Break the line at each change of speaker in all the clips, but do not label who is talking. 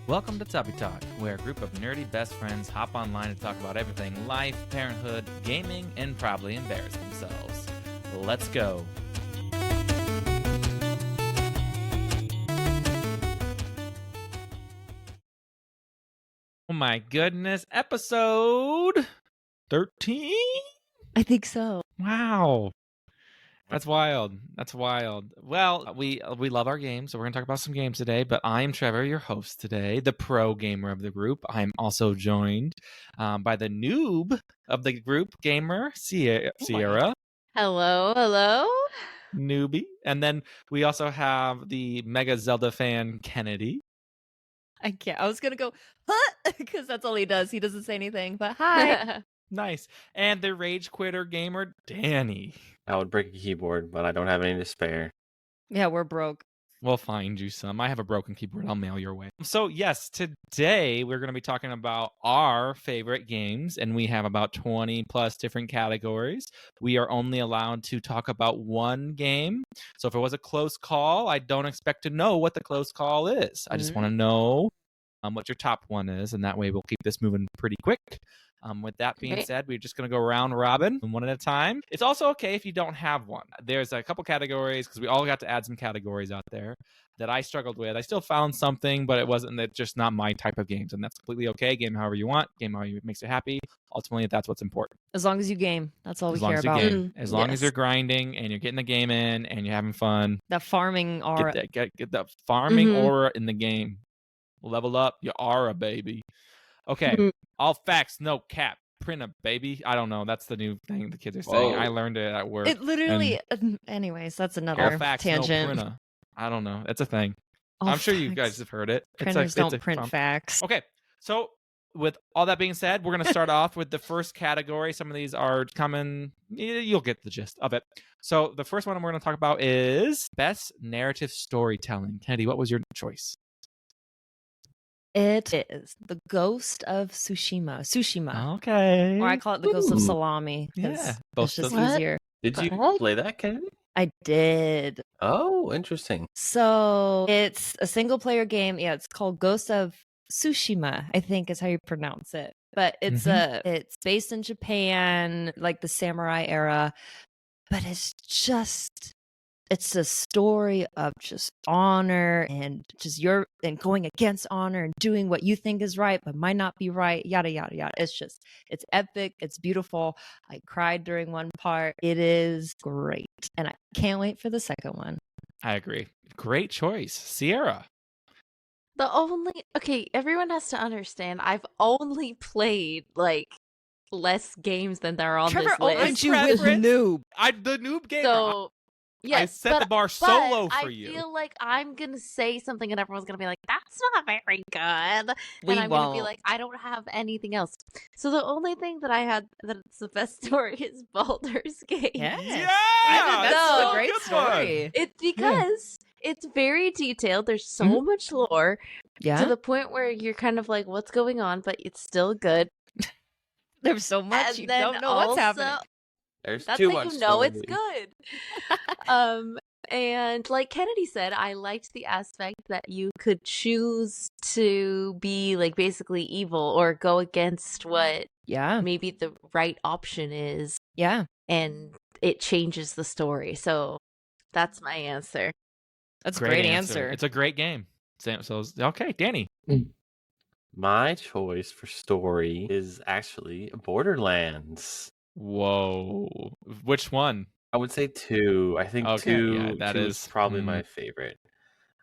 Welcome to Tubbie Talk, where a group of nerdy best friends hop online to talk about everything life, parenthood, gaming, and probably embarrass themselves. Let's go. Oh my goodness, episode 13?
I think so.
Wow. That's wild. That's wild. Well, we love our games, so we're going to talk about some games today, but I'm Trevor, your host today, the pro gamer of the group. I'm also joined by the noob of the group, gamer, Sierra.
Hello.
Newbie. And then we also have the mega Zelda fan, Kennedy.
I can't. I was going to go, huh? Because that's all he does. He doesn't say anything, but hi.
Nice. And the rage quitter gamer, Danny.
I would break a keyboard, but I don't have any to spare.
Yeah, we're broke.
We'll find you some. I have a broken keyboard. I'll mail your way. So, yes, today we're going to be talking about our favorite games, and we have about 20 plus different categories. We are only allowed to talk about one game. So if it was a close call, I don't expect to know what the close call is. I just want to know what your top one is, and that way we'll keep this moving pretty quick. With that being said, we're just going to go round robin one at a time. It's also okay if you don't have one. There's a couple categories, because we all got to add some categories out there that I struggled with. I still found something, but it wasn't just not my type of games, and that's completely okay. Game however you want, game however makes you happy. Ultimately, that's what's important.
As long as you game, that's all we care
As
about.
As long as you're grinding and you're getting the game in and you're having fun.
That farming aura.
Get the farming aura in the game. Level up your aura, baby. Okay, all facts, no cap. Print a baby. I don't know. That's the new thing the kids are saying. I learned it at work.
It literally. Anyways, that's another
all facts,
tangent.
no printer. I don't know. It's a thing. I'm sure you guys have heard it.
Printers don't print facts.
Okay, so with all that being said, we're going to start off with the first category. Some of these are common. You'll get the gist of it. So the first one we're going to talk about is best narrative storytelling. Kennedy, what was your choice?
It is the Ghost of Tsushima.
Okay.
Or I call it the Ghost of Salami.
Yeah.
It's just easier.
Did you play that, Kennedy?
I did.
Oh, interesting.
So it's a single player game. Yeah, it's called Ghost of Tsushima, I think is how you pronounce it. But it's it's based in Japan, like the samurai era. But it's a story of just honor and just going against honor and doing what you think is right, but might not be right, yada, yada, yada. It's epic. It's beautiful. I cried during one part. It is great. And I can't wait for the second one.
I agree. Great choice. Sierra.
Everyone has to understand, I've only played less games than there are on
Trevor
this list.
opened you with noob.
The noob gamer.
So, yes,
I set the bar so low for you.
I feel like I'm going to say something and everyone's going to be like, that's not very good.
We
and I'm
won't.
going to be like, I don't have anything else. So the only thing that I had that's the best story is Baldur's Gate.
Yes.
Yeah!
That's a great
good
story.
It's because it's very detailed. There's so much lore
Yeah.
to the point where you're kind of like, what's going on? But it's still good.
There's so much
And
you
then
don't know what's happening.
There's
That's
too
how
much
you know it's
story.
good. And like Kennedy said, I liked the aspect that you could choose to be like basically evil or go against what maybe the right option is.
Yeah.
And it changes the story. So that's my answer.
That's a great answer.
It's a great game. So okay, Danny.
My choice for story is actually Borderlands.
Whoa. Which one?
I would say 2. I think two is probably my favorite.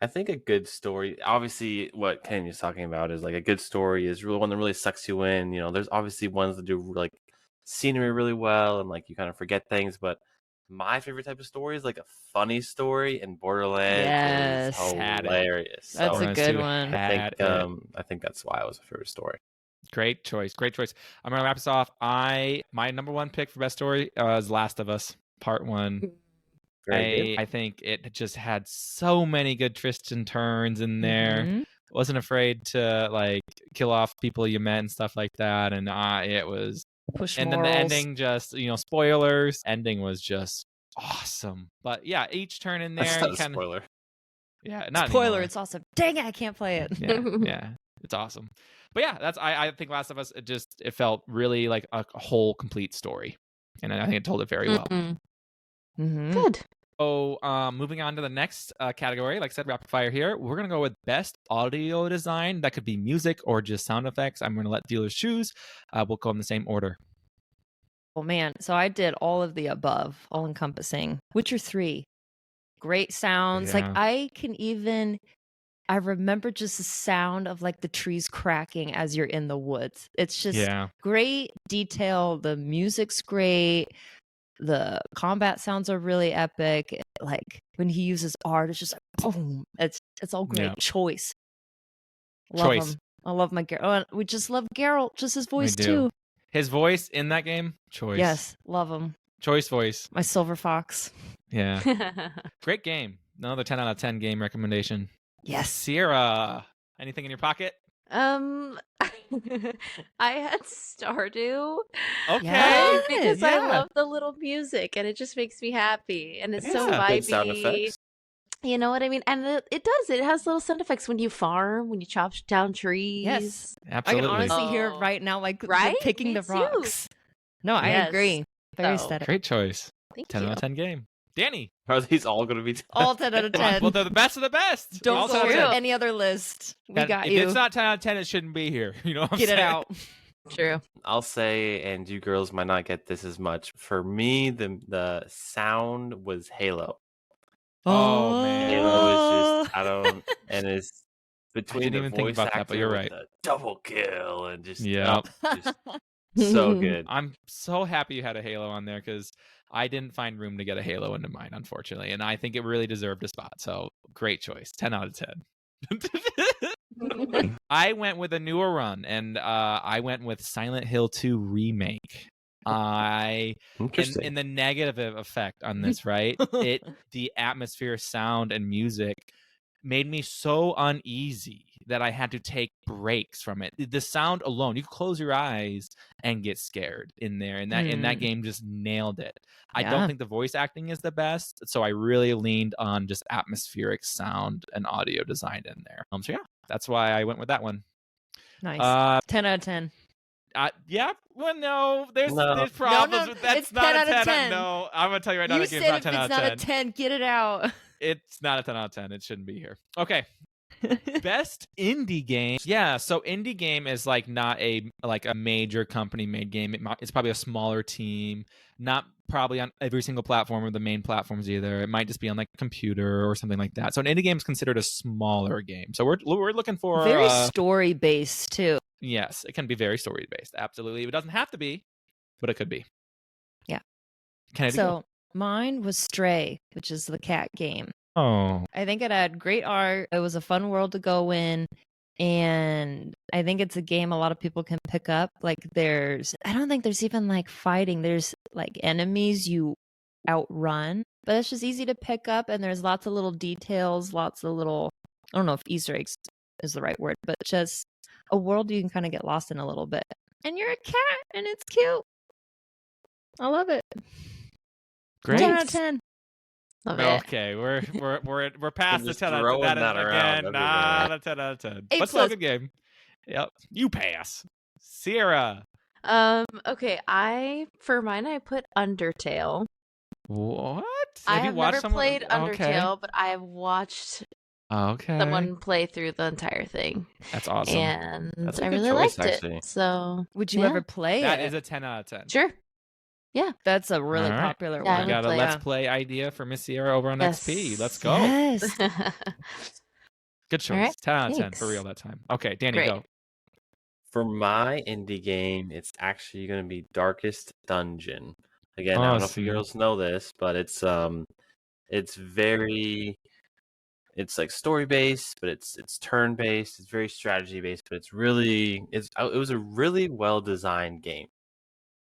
I think a good story, obviously what Kenny was talking about is like a good story is really one that really sucks you in. You know, there's obviously ones that do like scenery really well and like you kind of forget things, but my favorite type of story is like a funny story, and Borderlands is hilarious.
That's a good one.
I think that's why it was my favorite story.
Great choice. I'm gonna wrap this off. My number one pick for best story is Last of Us Part 1. I think it just had so many good twists and turns in there. Wasn't afraid to like kill off people you met and stuff like that, and it was.
Then the
ending, just spoilers. Ending was just awesome. But yeah, each turn in there,
That's not a spoiler.
Yeah, not
spoiler.
anymore.
It's awesome. Dang it, I can't play it.
Yeah. It's awesome. But yeah, I think Last of Us, it felt really like a whole complete story. And I think it told it very well.
Good.
So moving on to the next category, like I said, rapid fire here. We're going to go with best audio design. That could be music or just sound effects. I'm going to let dealers choose. We'll go in the same order.
Oh, man. So I did all of the above, all encompassing. Witcher 3. Great sounds.
Yeah.
Like I remember just the sound of like the trees cracking as you're in the woods. It's just great detail. The music's great. The combat sounds are really epic. Like when he uses art, it's just like boom. It's all great. Choice. Love him. I love my Geralt. Oh, we just love Geralt. Just his voice too.
His voice in that game, choice.
Yes, love him.
Choice voice.
My silver fox.
Yeah. Great game. Another 10 out of 10 game recommendation.
Yes.
Sierra, anything in your pocket?
I had Stardew.
Okay.
Because I love the little music and it just makes me happy. And it's so vibey.
Sound effects.
You know what I mean? And it does. It has little sound effects when you farm, when you chop down trees.
Yes.
Absolutely.
I can honestly hear it right now, like picking the rocks. No, I agree. Very aesthetic.
Great choice.
Thank
10
you.
out of 10 game. Danny.
Are these all going to be
all 10 out of 10?
Well, they're the best of the best.
Don't go to any other list. We got you.
If it's not 10 out of 10, it shouldn't be here. You know what I'm saying?
Get it out.
True.
I'll say, and you girls might not get this as much. For me, the sound was Halo.
Oh man,
Halo is just and it's between
I didn't even think about that, but you're right.
The double kill and just
Yep.
just so good.
I'm so happy you had a Halo on there because I didn't find room to get a Halo into mine, unfortunately, and I think it really deserved a spot. So great choice, 10 out of 10. I went with a newer run, and I went with Silent Hill 2 Remake. In the negative effect on this, right? The atmosphere, sound, and music made me so uneasy that I had to take breaks from it. The sound alone, you could close your eyes and get scared in there, and that game just nailed it. I don't think the voice acting is the best, so I really leaned on just atmospheric sound and audio design in there. So yeah, that's why I went with that one.
Nice. 10 out of 10.
Yeah. Well, no. There's problems.
No,
That's not
10
a 10
out of 10.
No, I'm gonna tell you right now.
You
That game's
said
not
if
10
it's
out of 10.
not a 10, get it out.
It's not a 10 out of 10. It shouldn't be here. Okay. Best indie game. Yeah. So indie game is like not a major company made game. It's probably a smaller team. Not probably on every single platform or the main platforms either. It might just be on like a computer or something like that. So an indie game is considered a smaller game. So we're looking for
very story based too.
Yes, it can be very story based. Absolutely. It doesn't have to be, but it could be.
Yeah.
So
mine was Stray, which is the cat game.
Oh.
I think it had great art. It was a fun world to go in. And I think it's a game a lot of people can pick up. Like I don't think there's even like fighting. There's like enemies you outrun, but it's just easy to pick up. And there's lots of little details, lots of little, I don't know if Easter eggs is the right word, but just a world you can kind of get lost in a little bit. And you're a cat and it's cute. I love it.
Great.
10 out of 10.
Love it.
Okay, we're past the 10 out of 10 again. Not a 10 out of 10. But still a good game. Yep. You pass. Sierra.
Okay, for mine I put Undertale.
What?
I have never played Undertale, but I have watched someone play through the entire thing.
That's awesome.
And
That's
I really liked it. So
would you ever play
that
it?
That is a 10 out of 10.
Sure. Yeah.
That's a really popular one.
We got a Let's Play idea for Miss Sierra over on XP. Let's go.
Yes.
Good choice.
Right,
10 out of 10 for real that time. Okay, Danny, go.
For my indie game, it's actually going to be Darkest Dungeon. Again, I don't know if you girls know this, but it's like story based, but it's turn based. It's very strategy based, but it was a really well designed game.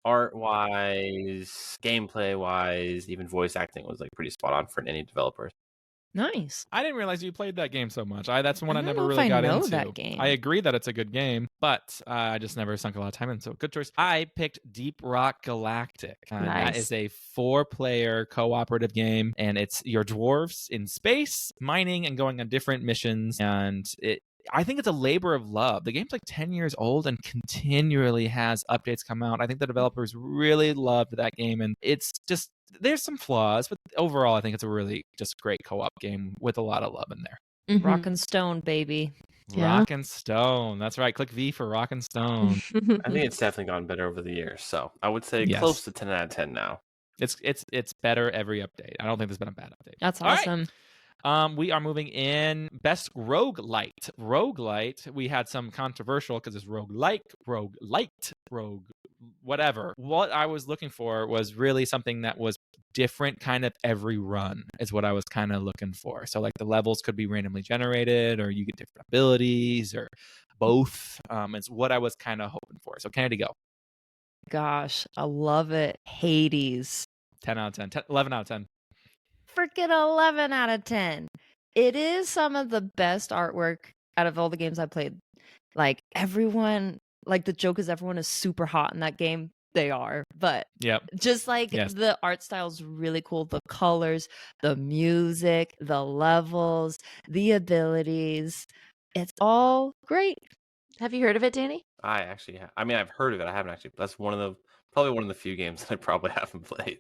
Art wise, gameplay wise, even voice acting was like pretty spot on for any developer.
Nice.
I didn't realize you played that game so much. That's one I never really got into.
That game.
I agree that it's a good game, but I just never sunk a lot of time in. So good choice. I picked Deep Rock Galactic.
Nice.
That is a 4-player cooperative game, and it's your dwarves in space, mining and going on different missions. And I think it's a labor of love. The game's like 10 years old and continually has updates come out. I think the developers really loved that game, and it's just, there's some flaws, but overall I think it's a really just great co-op game with a lot of love in there.
Rock and Stone, baby.
Yeah.
Rock and Stone. That's right. Click V for Rock and Stone.
I think it's definitely gotten better over the years. So I would say close to 10 out of 10 now.
It's better every update. I don't think there's been a bad update.
That's awesome.
We are moving in best roguelite. Roguelite, we had some controversial because it's roguelike, whatever. What I was looking for was really something that was different kind of every run is what I was kind of looking for. So like the levels could be randomly generated, or you get different abilities, or both. It's what I was kind of hoping for. So Kennedy, go.
Gosh, I love it. Hades.
10 out of 10. 11 out of 10.
Freaking 11 out of 10. It is some of the best artwork out of all the games I played. Like everyone, like the joke is everyone is super hot in that game. They are, but just like the art style is really cool. The colors, the music, the levels, the abilities. It's all great.
Have you heard of it, Danny?
I actually have. I mean, I've heard of it. I haven't actually. That's probably one of the few games that I probably haven't played.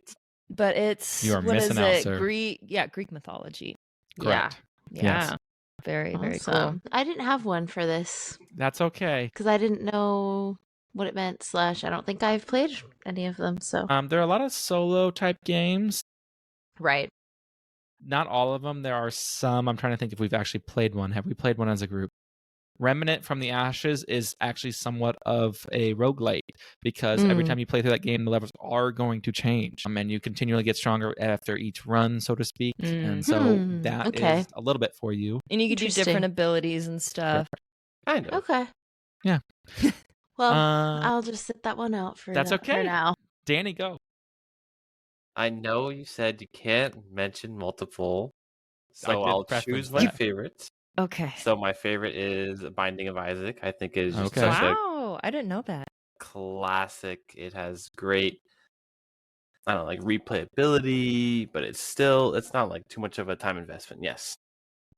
But it's,
you are missing out, sir.
Greek mythology.
Correct.
Yeah.
Yes.
Very,
awesome.
very cool.
I didn't have one for this.
That's okay.
Because I didn't know what it meant, / I don't think I've played any of them. So
there are a lot of solo type games.
Right.
Not all of them. There are some. I'm trying to think if we've actually played one. Have we played one as a group? Remnant from the Ashes is actually somewhat of a roguelite because every time you play through that game, the levels are going to change. And you continually get stronger after each run, so to speak. And so that is a little bit for you.
And you can do different abilities and stuff.
Kind of.
Okay.
Yeah.
Well, I'll just sit that one out for now.
Danny, go.
I know you said you can't mention multiple, so I'll choose my favorites.
Okay.
So my favorite is Binding of Isaac. I think it is just
wow, I didn't know that.
Classic. It has great, I don't know, like replayability, but it's not like too much of a time investment. Yes.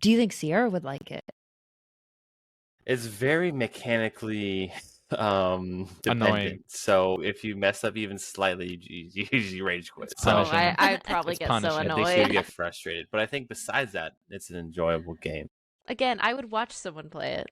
Do you think Sierra would like it?
It's very mechanically
annoying.
Dependent. So if you mess up even slightly, you usually rage quit.
So I'd probably get so annoyed.
It makes you get frustrated. But I think besides that, it's an enjoyable game.
Again, I would watch someone play it.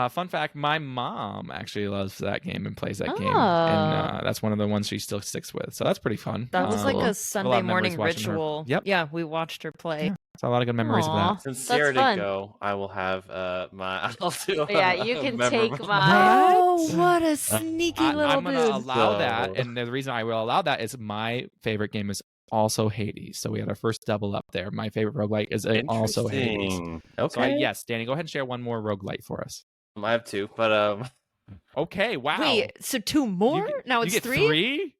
Fun fact, my mom actually loves that game and plays that game. And that's one of the ones she still sticks with. So that's pretty fun.
That was like a Sunday morning ritual.
Yep.
Yeah, we watched her play.
Yeah, it's a lot of good memories of that.
Since Sarah didn't go, I will have my...
you can take mine.
Oh, what a sneaky little
I'm
dude.
going to allow that. And the reason I will allow that is my favorite game is also Hades. So we had our first double up there. My favorite roguelite is also Hades.
Okay.
So yes, Danny, go ahead and share one more roguelite for us.
I have two, but
okay, wow.
Wait, so two more? Now it's three?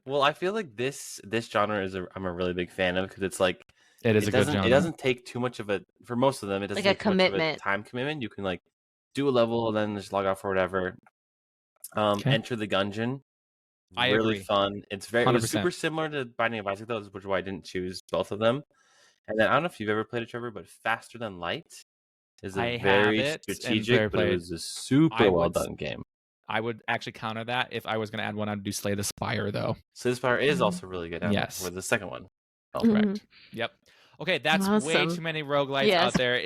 Well, I feel like this genre I'm a really big fan of because it's like
it is a good genre.
It doesn't take too much of for most of them. It doesn't take
too much of a
time commitment. You can like do a level and then just log off or whatever. Enter the Gungeon.
I
really
agree.
Fun. It was super similar to Binding of Isaac, though, which is why I didn't choose both of them. And then I don't know if you've ever played it, Trevor, but Faster Than Light is a very strategic, but it was a super well done game.
I would actually counter that. If I was going to add one, I'd do Slay the Spire, though.
Slay the Spire is also really good.
Yes.
With the second one.
Correct. Yep. Okay, that's way too many roguelites out there.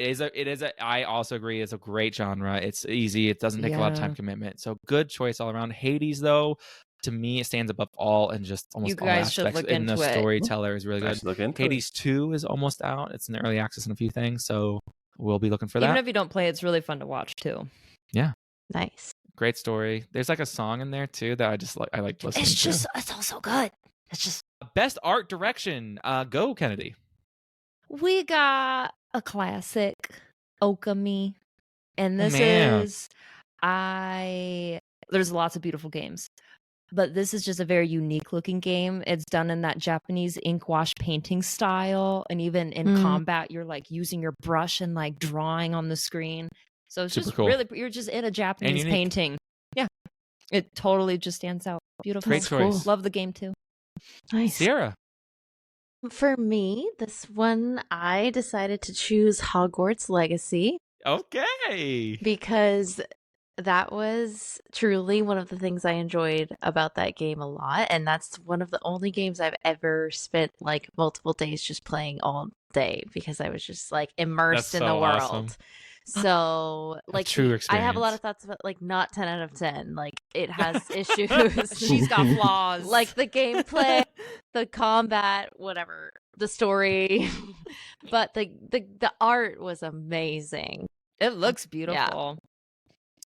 I also agree, it's a great genre. It's easy. It doesn't take a lot of time commitment. So good choice all around. Hades, though, to me, it stands above all and just almost all aspects. And the storyteller is really good. Hades 2 is almost out. It's in early access and a few things, so we'll be looking for that.
Even if you don't play, it's really fun to watch, too.
Yeah.
Nice.
Great story. There's like a song in there, too, that I like listening to.
It's all so good. It's just...
Best art direction. Go, Kennedy.
We got a classic, Okami. And this is... There's lots of beautiful games. But this is just a very unique looking game. It's done in that Japanese ink wash painting style. And even in combat, you're like using your brush and like drawing on the screen. So it's just really, you're just in a Japanese painting. Yeah. It totally just stands out. Beautiful.
Great choice.
Cool. Love the game too.
Nice.
Sierra.
For me, this one, I decided to choose Hogwarts Legacy.
Okay.
Because that was truly one of the things I enjoyed about that game a lot. And that's one of the only games I've ever spent like multiple days just playing all day because I was just like immersed in the world.
Awesome.
So like
true
I have a lot
experience.
of thoughts about like not 10 out of 10. Like it has issues.
She's got flaws.
Like the gameplay, the combat, whatever, the story. But the art was amazing.
It looks beautiful.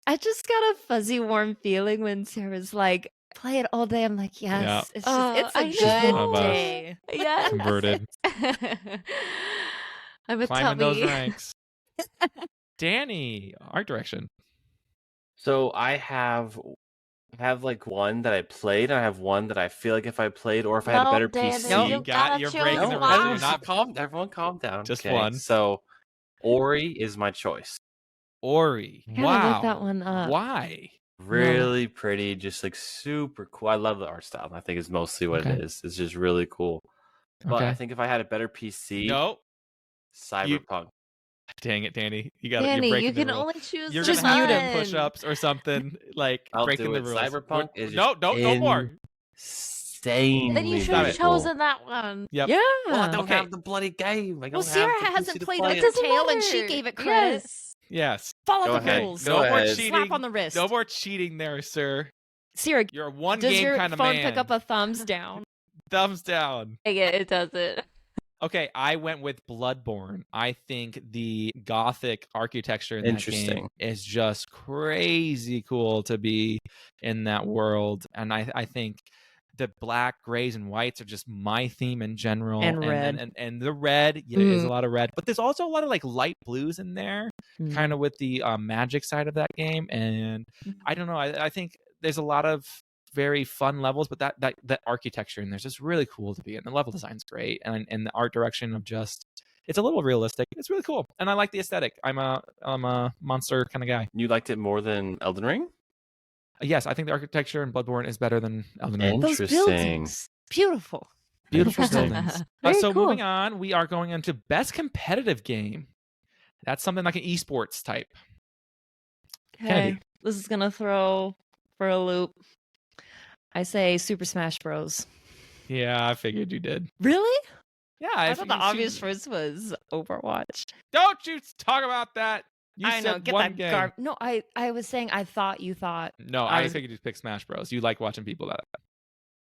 I just got a fuzzy, warm feeling when Sarah's like, play it all day. I'm like, yes, it's just, it's a good day.
Yeah.
Converted.
I'm a
Climbing
Tubbie.
those ranks. Danny, art direction.
So I have like one that I played, and I have one that I feel like if I played, or if I had a better PC.
No,
you're breaking the
one.
rules.
Everyone calm down.
Just
okay?
one.
So Ori is my choice.
Ori.
I gotta
Wow.
look that one up.
Why?
Really pretty, just like super cool. I love the art style. I think it's mostly what it is. It's just really cool. But I think if I had a better PC, Cyberpunk.
Dang it, Danny!
Danny,
you're
you
breaking
can
the rule.
only choose.
You're
just
gonna
mute
have
him.
to push-ups or something like
I'll
breaking
do
the
it.
rules.
Cyberpunk is
no more.
Insanely.
Then you should have chosen that one.
Yep.
Yeah.
Well, I don't have the bloody game.
Well, Sarah hasn't played
it.
with the tail, and she gave it credit.
Yes.
Follow
Go
the
ahead.
rules.
Go
No more
ahead.
cheating.
Slap on the wrist.
No more cheating there, sir.
Sarah,
You're a one
does
game
your
kind of
phone
man.
pick up a thumbs down?
Thumbs down.
It doesn't.
Okay, I went with Bloodborne. I think the gothic architecture in that game is just crazy cool to be in that world. And I think the black, grays, and whites are just my theme in general.
And red.
And the red, there's a lot of red. But there's also a lot of like light blues in there, kind of with the magic side of that game. And I don't know, I think there's a lot of very fun levels, but that architecture in there's just really cool to be in. The level design's great, and the art direction of just it's a little realistic. It's really cool, and I like the aesthetic. I'm a monster kind of guy.
You liked it more than Elden Ring?
Yes, I think the architecture in Bloodborne is better than Elden Ring.
Those buildings, beautiful
buildings. So
cool.
Moving on, we are going into best competitive game. That's something like an esports type.
Okay, this is gonna throw for a loop. I say Super Smash Bros.
Yeah, I figured you did.
Really?
Yeah,
I thought the obvious choice was Overwatch.
Don't you talk about that.
I know, get that game. No, I was saying I thought you thought.
No, I figured you'd pick Smash Bros. You like watching people that.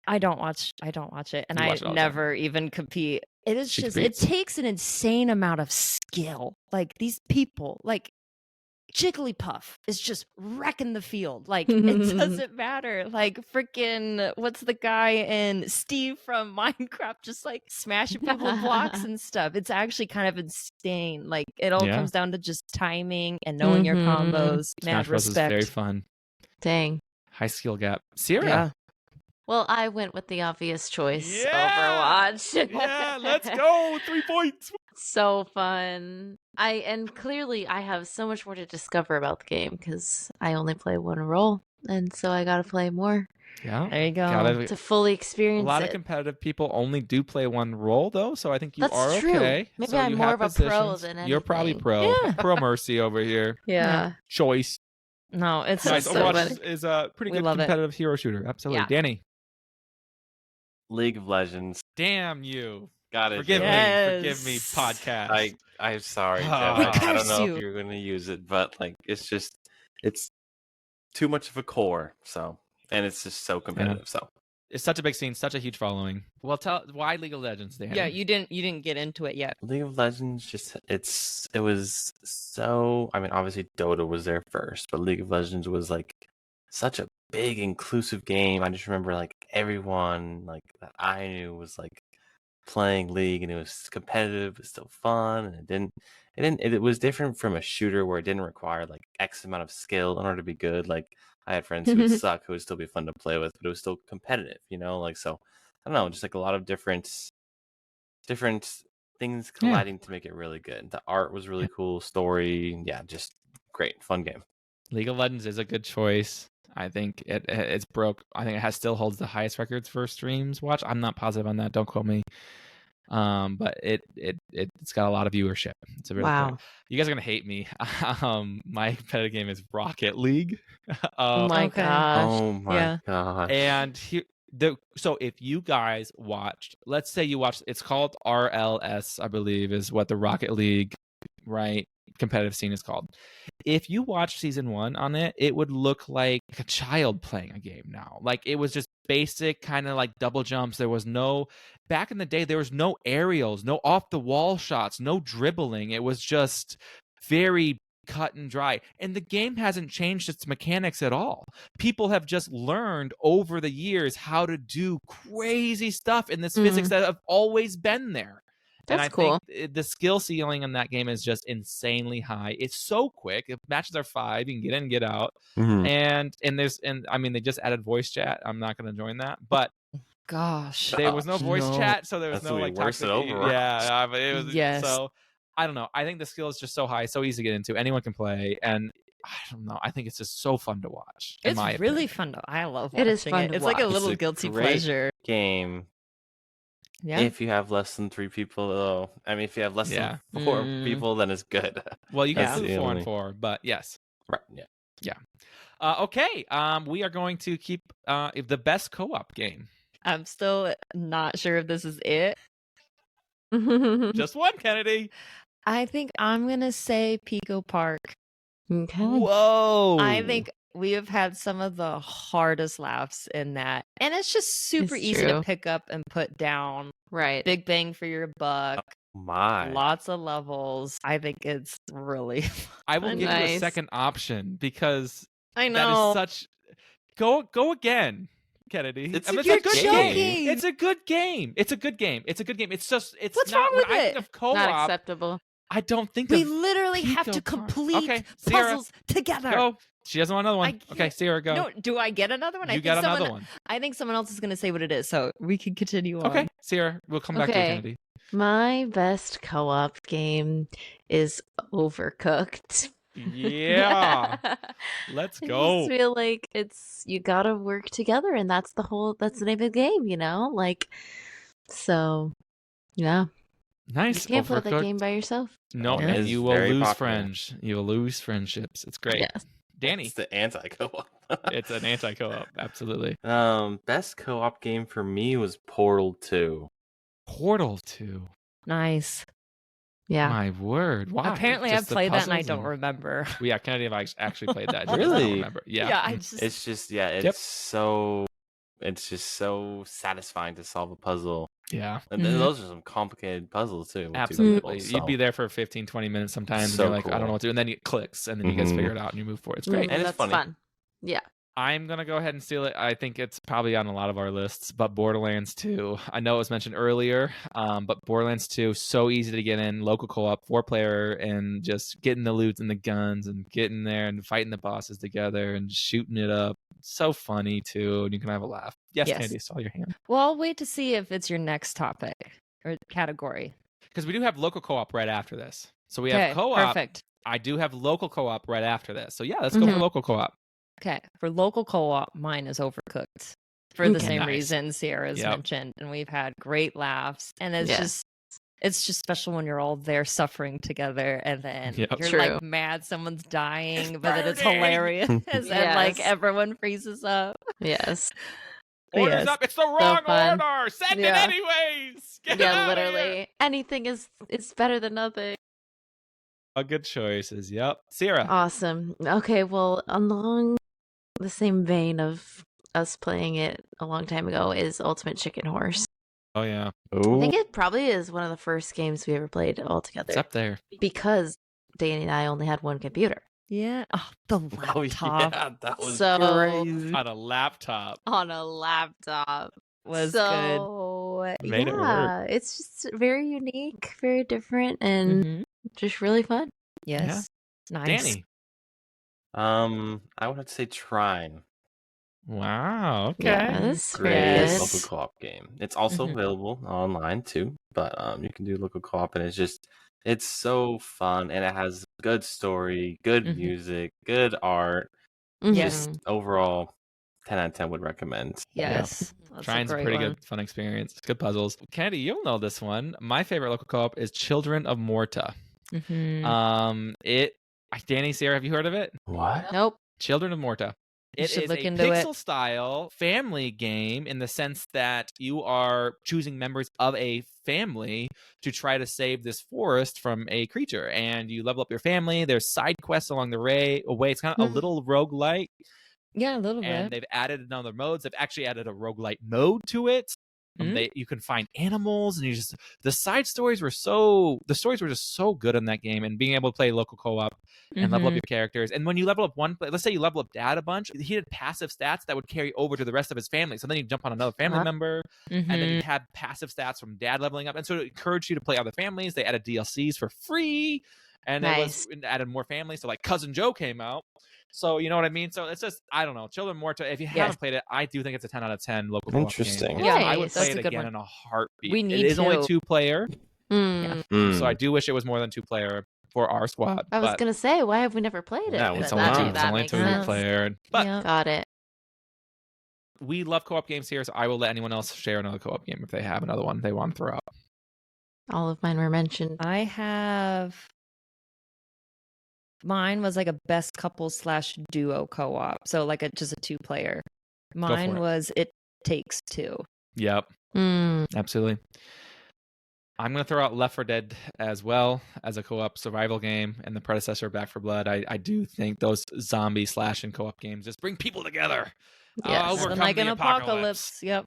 I don't watch it, and I never even compete. It is just it takes an insane amount of skill. Like these people, like Jigglypuff is just wrecking the field. Like it doesn't matter. Like freaking what's the guy in Steve from Minecraft just like smashing people with blocks and stuff. It's actually kind of insane. Like it all comes down to just timing and knowing your combos.
Smash Bros is very fun.
Dang.
High skill gap. Sierra.
Yeah.
Well, I went with the obvious choice, Overwatch.
Yeah, let's go. 3 points.
So fun. And clearly I have so much more to discover about the game because I only play one role, and so I gotta play more.
Yeah,
there you go.
To fully experience it.
A lot of competitive people only do play one role, though, so I think you are
true.
okay.
Maybe
so
I'm more of a pro than anything.
You're probably pro.
Yeah.
Pro Mercy over here.
Yeah.
Choice.
No, it's
nice.
so
Overwatch is a pretty good competitive hero shooter. Absolutely.
Yeah.
Danny.
League of Legends.
Damn you.
Got it.
Forgive me, podcast.
I'm sorry.
I
don't know if you're going to use it, but like it's too much of a core. So, and it's just so competitive. So
it's such a big scene, such a huge following. Well, tell why League of Legends, Danny.
Yeah, you didn't get into it yet.
League of Legends it was so. I mean, obviously Dota was there first, but League of Legends was like such a big inclusive game. I just remember like everyone like that I knew was like playing League, and it was competitive but still fun, and it was different from a shooter where it didn't require like X amount of skill in order to be good. Like I had friends who would suck who would still be fun to play with, but it was still competitive, like. So I don't know, just like a lot of different things colliding to make it really good. The art was really cool, story, just great, fun game.
League of Legends is a good choice. I think it's broke. I think it still holds the highest records for streams watch. I'm not positive on that. Don't quote me. But it it's got a lot of viewership. It's a really
Wow.
great. You guys are gonna hate me. My competitive game is Rocket League.
Oh my gosh.
Oh my gosh.
And so if you guys watched, let's say you watched, it's called RLS, I believe, is what the Rocket League, right, competitive scene is called. If you watched season 1 on it, it would look like a child playing a game now. Like, it was just basic kind of like double jumps. There was no, back in the day, there was no aerials, no off the wall shots, no dribbling. It was just very cut and dry, and the game hasn't changed its mechanics at all. People have just learned over the years how to do crazy stuff in this physics that have always been there.
That's
and I
cool.
think the skill ceiling in that game is just insanely high. It's so quick. If matches are 5, you can get in and get out. And I mean, they just added voice chat. I'm not going to join that, but
gosh,
there was no voice chat, so there was
That's
no like
worse than
toxic.
Overwatch.
Yeah, but it was
Yes.
so. I don't know. I think the skill is just so high, so easy to get into. Anyone can play, and I don't know. I think it's just so fun to watch.
It's really fun to. I love watching
It is fun to
It's like a
watch.
little
It's a
guilty
great
pleasure.
game.
Yeah.
If you have less than 3 people, though, I mean, if you have less than 4 people, then it's good.
Well, you can
That's
do
the
4 and
only-
4, but yes.
Right. Yeah.
Okay. We are going to keep the best co-op game.
I'm still not sure if this is it.
Just one, Kennedy.
I think I'm gonna say Pico Park.
Okay.
Whoa.
I think we have had some of the hardest laughs in that, and it's just super
It's
easy
true.
to pick up and put down.
Right.
Big bang for your buck.
My.
Lots of levels. I think it's really
I will give you a
Nice.
second option because
I
that
know.
is such. Go again, Kennedy.
It's
I mean,
a
it's a
good
good
game.
game. It's a good game. It's a good game. It's a good game. It's just
What's
not,
wrong with
when I
it?
think of co-op,
Not acceptable.
I don't think
We
of
literally have to
Pico Park.
complete
Okay, Sierra,
puzzles together.
go. She doesn't want another one.
I
Okay,
can't-
Sierra, go.
No, do I get another one?
You
I
got
think
another one.
I think someone else is going to say what it is, so we can continue on.
Okay, Sierra, we'll come back to you,
Okay.
Kennedy.
My best co-op game is Overcooked.
Yeah, let's
I
go.
just feel like you gotta work together, and that's the name of the game, you know? Like, so yeah.
Nice.
You can't play that
Overcooked.
game by yourself.
No,
Yeah.
and
It's
you will
very
lose
popular.
friends. You will lose friendships. It's great.
Yes.
Danny,
It's the anti-co-op.
it's an anti-co-op. Absolutely.
Best co-op game for me was Portal 2.
Portal 2.
Nice.
Yeah.
My word. Wow.
Apparently,
Just
I've
the
played that and I
puzzles
don't remember.
Well, yeah, Kennedy and I actually played that. Just
Really?
don't remember. Yeah.
I just.
It's just it's
Yep.
it's just so satisfying to solve a puzzle.
Yeah.
And then those are some complicated puzzles too. with 2
Absolutely.
people,
You'd be
so-
there for 15, 20 minutes sometimes.
So
and you're like, I don't
cool.
know what to do. And then it clicks and then you guys
Mhm.
figure it out and you move forward. It's great.
And it's
that's
funny.
fun. Yeah.
I'm going to go ahead and steal it. I think it's probably on a lot of our lists, but Borderlands 2. I know it was mentioned earlier, but Borderlands 2, so easy to get in, local co-op, 4-player, and just getting the loot and the guns and getting there and fighting the bosses together and shooting it up. So funny, too, and you can have a laugh. Yes,
Yes.
Candy, I saw your hand.
Well, I'll wait to see if it's your next topic or category.
Because we do have local co-op right after this. So we
Okay,
have co-op.
perfect.
I do have local co-op right after this. So yeah, let's go for
Mhm.
local co-op.
Okay, for local co-op, mine is Overcooked for the
Okay.
same
Nice.
reason Sierra's
Yep.
mentioned, and we've had great laughs, and it's
Yeah.
just special when you're all there suffering together, and then
Yep.
you're
True.
like mad someone's dying, but then it's
burning!
hilarious, and like
Yes.
everyone freezes up.
Yes.
Order's
Yes.
up. It's the wrong
fun.
order. Send
Yeah.
it anyways. Get it
Yeah,
out of here.
literally. Anything is better than nothing.
Good choices. Yep. Sierra.
Awesome. Okay, well, along the same vein of us playing it a long time ago is Ultimate Chicken Horse.
Oh yeah.
I think it probably is one of the first games we ever played all
It's
together
up there.
because Danny and I only had one computer.
Yeah, the laptop.
Oh yeah, that was
So
crazy.
On a laptop.
on a laptop
Was good.
so
Made it work.
yeah, it's just very unique, very different, and
Mhm.
just really fun.
Yes, nice.
Danny.
I would have to say Trine.
Wow. Okay.
Yes,
Great
yes.
local co-op game. It's also
Mhm.
available online too, but you can do local co-op, and it's so fun, and it has good story, good
Mhm.
music, good art,
Mhm.
Yeah.
just overall 10 out of 10 would recommend.
Yes.
Yeah. Trine's a pretty good, fun experience. It's good puzzles. Kennedy, you'll know this one. My favorite local co-op is Children of Morta. Danny, Sarah, have you heard of it?
What?
Nope.
Children of Morta. It is a pixel-style family game in the sense that you are choosing members of a family to try to save this forest from a creature. And you level up your family. There's side quests along the way. It's kind of a little roguelike.
Yeah, a little bit.
And they've added another modes. They've actually added a roguelite mode to it. You can find animals, and the side stories were just so good in that game, and being able to play local co-op and level up your characters. And when you level up let's say you level up Dad a bunch, he had passive stats that would carry over to the rest of his family. So then you jump on another family member, and then you have passive stats from Dad leveling up. And so it encouraged you to play other families. They added DLCs for free, and it added more families. So like Cousin Joe came out. So you know what I mean? So it's just, I don't know. Children of Morta, if you haven't played it, I do think it's a 10 out of 10 local co-op
Interesting.
game.
Yeah,
I would play it again in a heartbeat. It is only 2-player. So I do wish it was more than 2-player for our squad.
I was going to say, why have we never played it?
Yeah, it's only 2-player. But
got it.
We love co-op games here, so I will let anyone else share another co-op game if they have another one they want to throw out.
All of mine were mentioned.
Mine was like a best couple / duo co-op. So like just a 2-player. Mine was It Takes Two.
Yep. Absolutely. I'm going to throw out Left 4 Dead as well as a co-op survival game, and the predecessor of Back 4 Blood. I do think those zombie slashing co-op games just bring people together.
Yes. Like an apocalypse. Yep.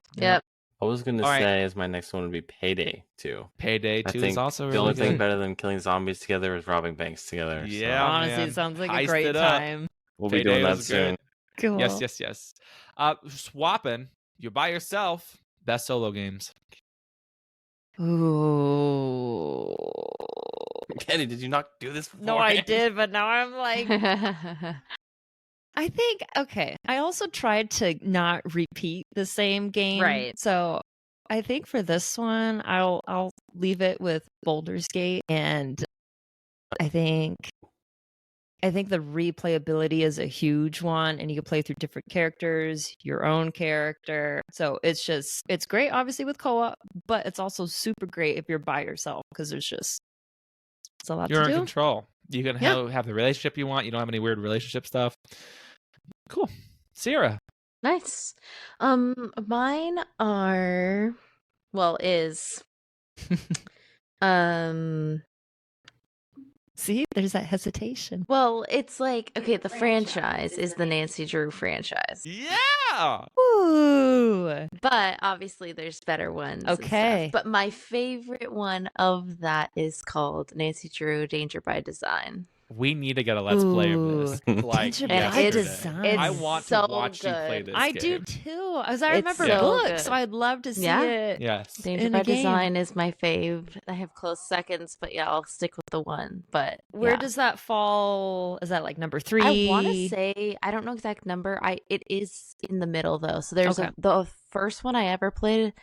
I was going to say as my next one would be Payday 2.
Payday 2 is also really
the only
good.
thing better than killing zombies together is robbing banks together.
Yeah,
so.
Honestly, it sounds like a great time.
We'll be doing that soon.
Cool.
Yes. Swapping, you're by yourself. Best solo games.
Ooh.
Kenny, did you not do this before?
No, I did, but now I'm like... I think, I also tried to not repeat the same game.
Right.
So I think for this one, I'll leave it with Baldur's Gate. And I think the replayability is a huge one, and you can play through different characters, your own character. So it's great, obviously, with co-op, but it's also super great if you're by yourself, because it's a lot to do.
You're in control. You can have the relationship you want. You don't have any weird relationship stuff. Cool. Sierra.
Nice. Mine is
See, there's that hesitation.
Well, it's like, the franchise is the Nancy Drew franchise.
Yeah.
Ooh.
But obviously there's better ones.
Okay.
But my favorite one of that is called Nancy Drew Danger by Design.
We need to get a let's play of this.
Danger by Design.
I want to watch you play this
I
game.
do too. As I remember books, so I'd love to see it.
Yes.
Danger by Design is my fave. I have close seconds, but I'll stick with the one. But
where does that fall? Is that like number 3?
I want to say, I don't know exact number. It is in the middle though. So there's the first one I ever played.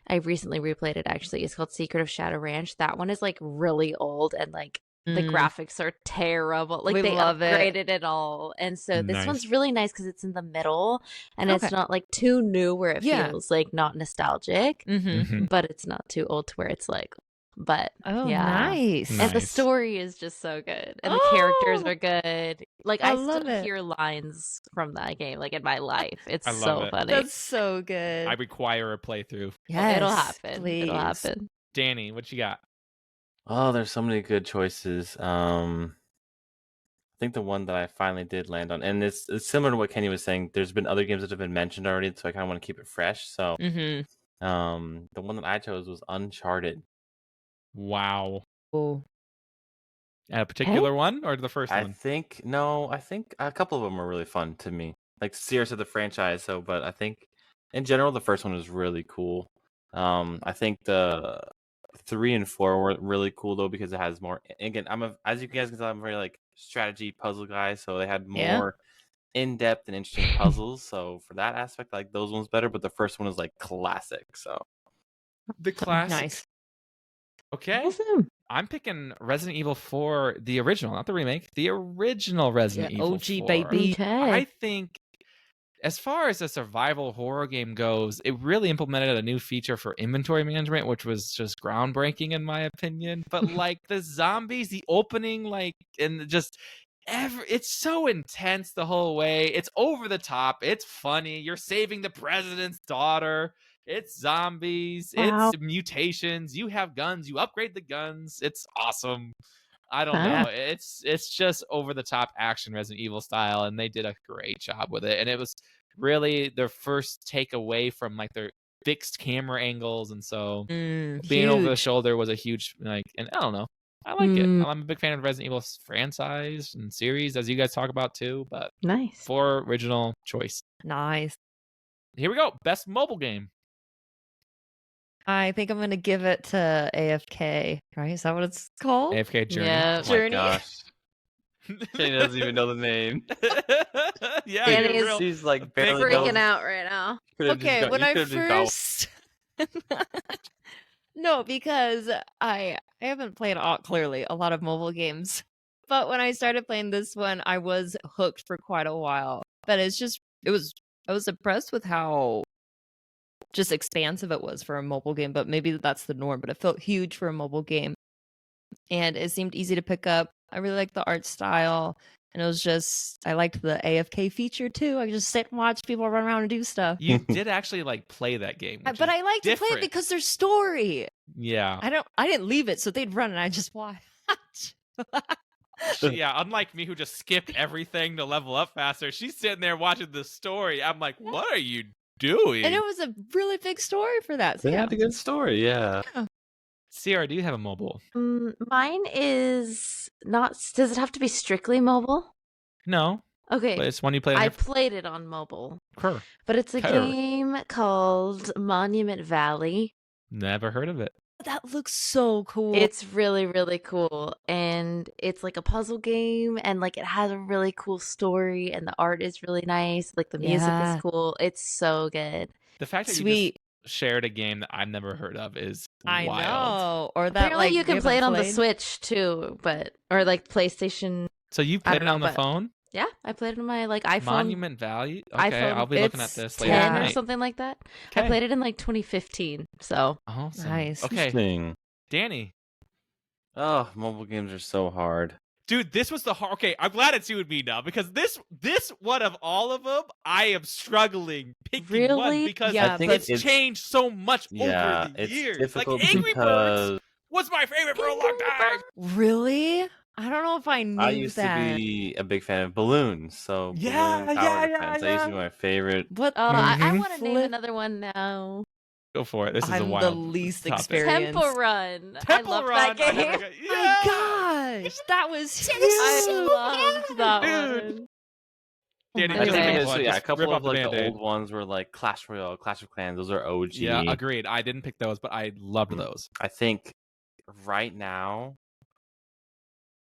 I recently replayed it actually. It's called Secret of Shadow Ranch. That one is like really old, and like the graphics are terrible. Like they upgraded it all. And so this one's really nice because it's in the middle, and it's not like too new where it feels like not nostalgic, but it's not too old to where it's like, but
nice.
And the story is just so good, and the characters are good. Like I still hear lines from that game like in my life. It's so funny.
That's so good.
I require a playthrough.
Yes,
it'll happen.
Please.
It'll happen.
Danny, what you got?
Oh, there's so many good choices. I think the one that I finally did land on, and it's similar to what Kenny was saying. There's been other games that have been mentioned already, so I kind of want to keep it fresh. So, the one that I chose was Uncharted.
Wow.
Oh.
A particular one or the first one?
I think a couple of them are really fun to me. Like Sierra said, the franchise. But I think in general, the first one was really cool. I think the 3 and 4 were really cool though, because it has more. Again, as you guys can tell, I'm a very like strategy puzzle guy, so they had more in-depth and interesting puzzles. So for that aspect, like those ones better. But the first one is like classic. So
the classic.
Nice.
Okay. Awesome. I'm picking Resident Evil 4, the original, not the remake. The original Resident Evil
OG
4.
baby.
Okay.
I think as far as a survival horror game goes, it really implemented a new feature for inventory management, which was just groundbreaking in my opinion. But like the zombies, the opening, like, and just it's so intense the whole way. It's over the top. It's funny. You're saving the president's daughter. It's zombies.
Wow.
It's mutations. You have guns. You upgrade the guns. It's awesome. I don't know. It's just over the top action Resident Evil style, and they did a great job with it. And it was really their first takeaway from like their fixed camera angles, and so being over the shoulder was a huge like. And I don't know. I like it. I'm a big fan of the Resident Evil franchise and series, as you guys talk about too. But
nice.
4 original choice.
Nice.
Here we go. Best mobile game.
I think I'm gonna give it to AFK. Right? Is that what it's called?
AFK Journey.
Yeah.
Oh my gosh. She doesn't even know the name.
Yeah,
Danny
she's like barely
freaking out right now.
Okay, when I first no, because I haven't played clearly a lot of mobile games, but when I started playing this one, I was hooked for quite a while. But I was impressed with how just expansive it was for a mobile game. But maybe that's the norm. But it felt huge for a mobile game, and it seemed easy to pick up. I really liked the art style. And it was just, I liked the AFK feature too. I could just sit and watch people run around and do stuff.
You did actually like play that game,
but I like to play it because there's story.
Yeah.
I didn't leave it, so they'd run and I just watch.
Yeah, unlike me who just skipped everything to level up faster, she's sitting there watching the story. I'm like, what are you doing?
And it was a really big story for that. So
they had a good story, yeah.
Sierra, do you have a mobile?
Mine is not. Does it have to be strictly mobile?
No.
Okay.
But it's one you play.
I played it on mobile.
Sure.
But it's a game called Monument Valley.
Never heard of it.
That looks so cool.
It's really, really cool. And it's like a puzzle game, and like it has a really cool story, and the art is really nice. Like the music is cool. It's so good.
The fact that you just shared a game that I've never heard of is wild.
I know. Or that
apparently
like
you can play it on the Switch too, or like PlayStation.
So you played it on the phone?
Yeah, I played it on my like iPhone.
Monument Valley? Okay,
iPhone,
I'll be looking at this later
10
tonight.
or something like that.
Okay.
I played it in like 2015. So
awesome.
Nice.
Okay. Danny.
Oh, mobile games are so hard.
Dude, this was the hard. Okay, I'm glad it's you and me now because this one of all of them, I am struggling picking one because it's changed so much over the years.
Difficult
like Angry Birds was my favorite for a long time.
Really? I don't know if I knew that.
I used to be a big fan of balloons, so
Balloon
Tower Defense. I used to be my favorite.
What?
I want to name another one now.
Go for it. This is a wild
the least
topic.
experienced.
Temple Run.
Temple
I loved
Run.
that game.
My gosh, that was huge.
I loved that one.
Danny,
a couple of like the old ones were like Clash Royale, Clash of Clans. Those are OG.
Yeah, agreed. I didn't pick those, but I loved those.
I think right now.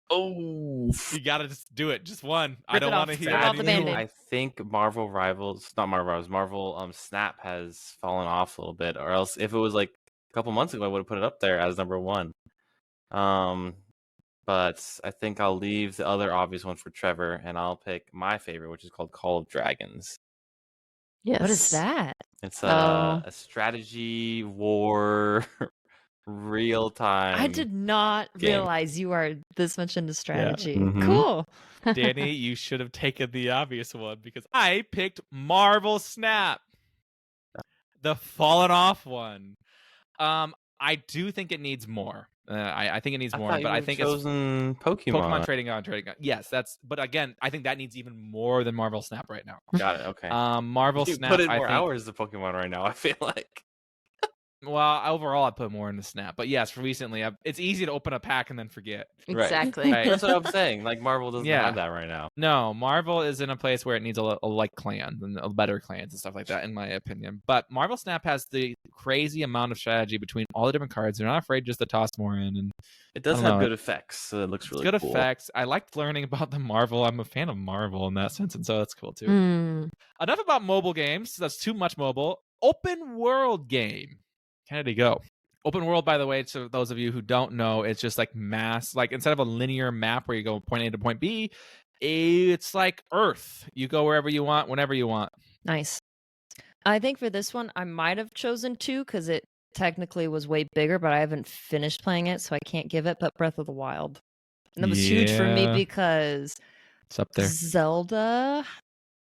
Oh,
you gotta just do it. Just one. I don't want to hear
anything.
I think Marvel Snap has fallen off a little bit, or else if it was like a couple months ago, I would have put it up there as number 1. But I think I'll leave the other obvious one for Trevor, and I'll pick my favorite, which is called Call of Dragons.
Yes. What is that?
It's a strategy war. Real time.
I did not realize you are this much into strategy.
Yeah. Mm-hmm.
Cool.
Danny, you should have taken the obvious one because I picked Marvel Snap. The fallen off one. I do think it needs more. I think it needs more, but I think it's Pokemon trading on. Yes, but again, I think that needs even more than Marvel Snap right now.
Got it. Okay.
Marvel Snap.
Put in more hours to Pokemon right now. I feel like.
Well, overall, I put more in the Snap, but yes, for recently, it's easy to open a pack and then forget.
Exactly.
Right.
That's what I'm saying. Like Marvel doesn't have that right now.
No, Marvel is in a place where it needs a like clans and better clans and stuff like that, in my opinion. But Marvel Snap has the crazy amount of strategy between all the different cards. They're not afraid just to toss more in, and
it does have good effects. So it looks really
good
cool.
effects. I liked learning about the Marvel. I'm a fan of Marvel in that sense, and so that's cool too. Enough about mobile games. That's too much mobile. Open world game. Kennedy, go. Open world, by the way, to those of you who don't know, it's just like like instead of a linear map where you go point A to point B, it's like Earth. You go wherever you want, whenever you want.
Nice. I think for this one, I might have chosen 2 because it technically was way bigger, but I haven't finished playing it, so I can't give it. But Breath of the Wild. And that was huge for me because
it's up there.
Zelda,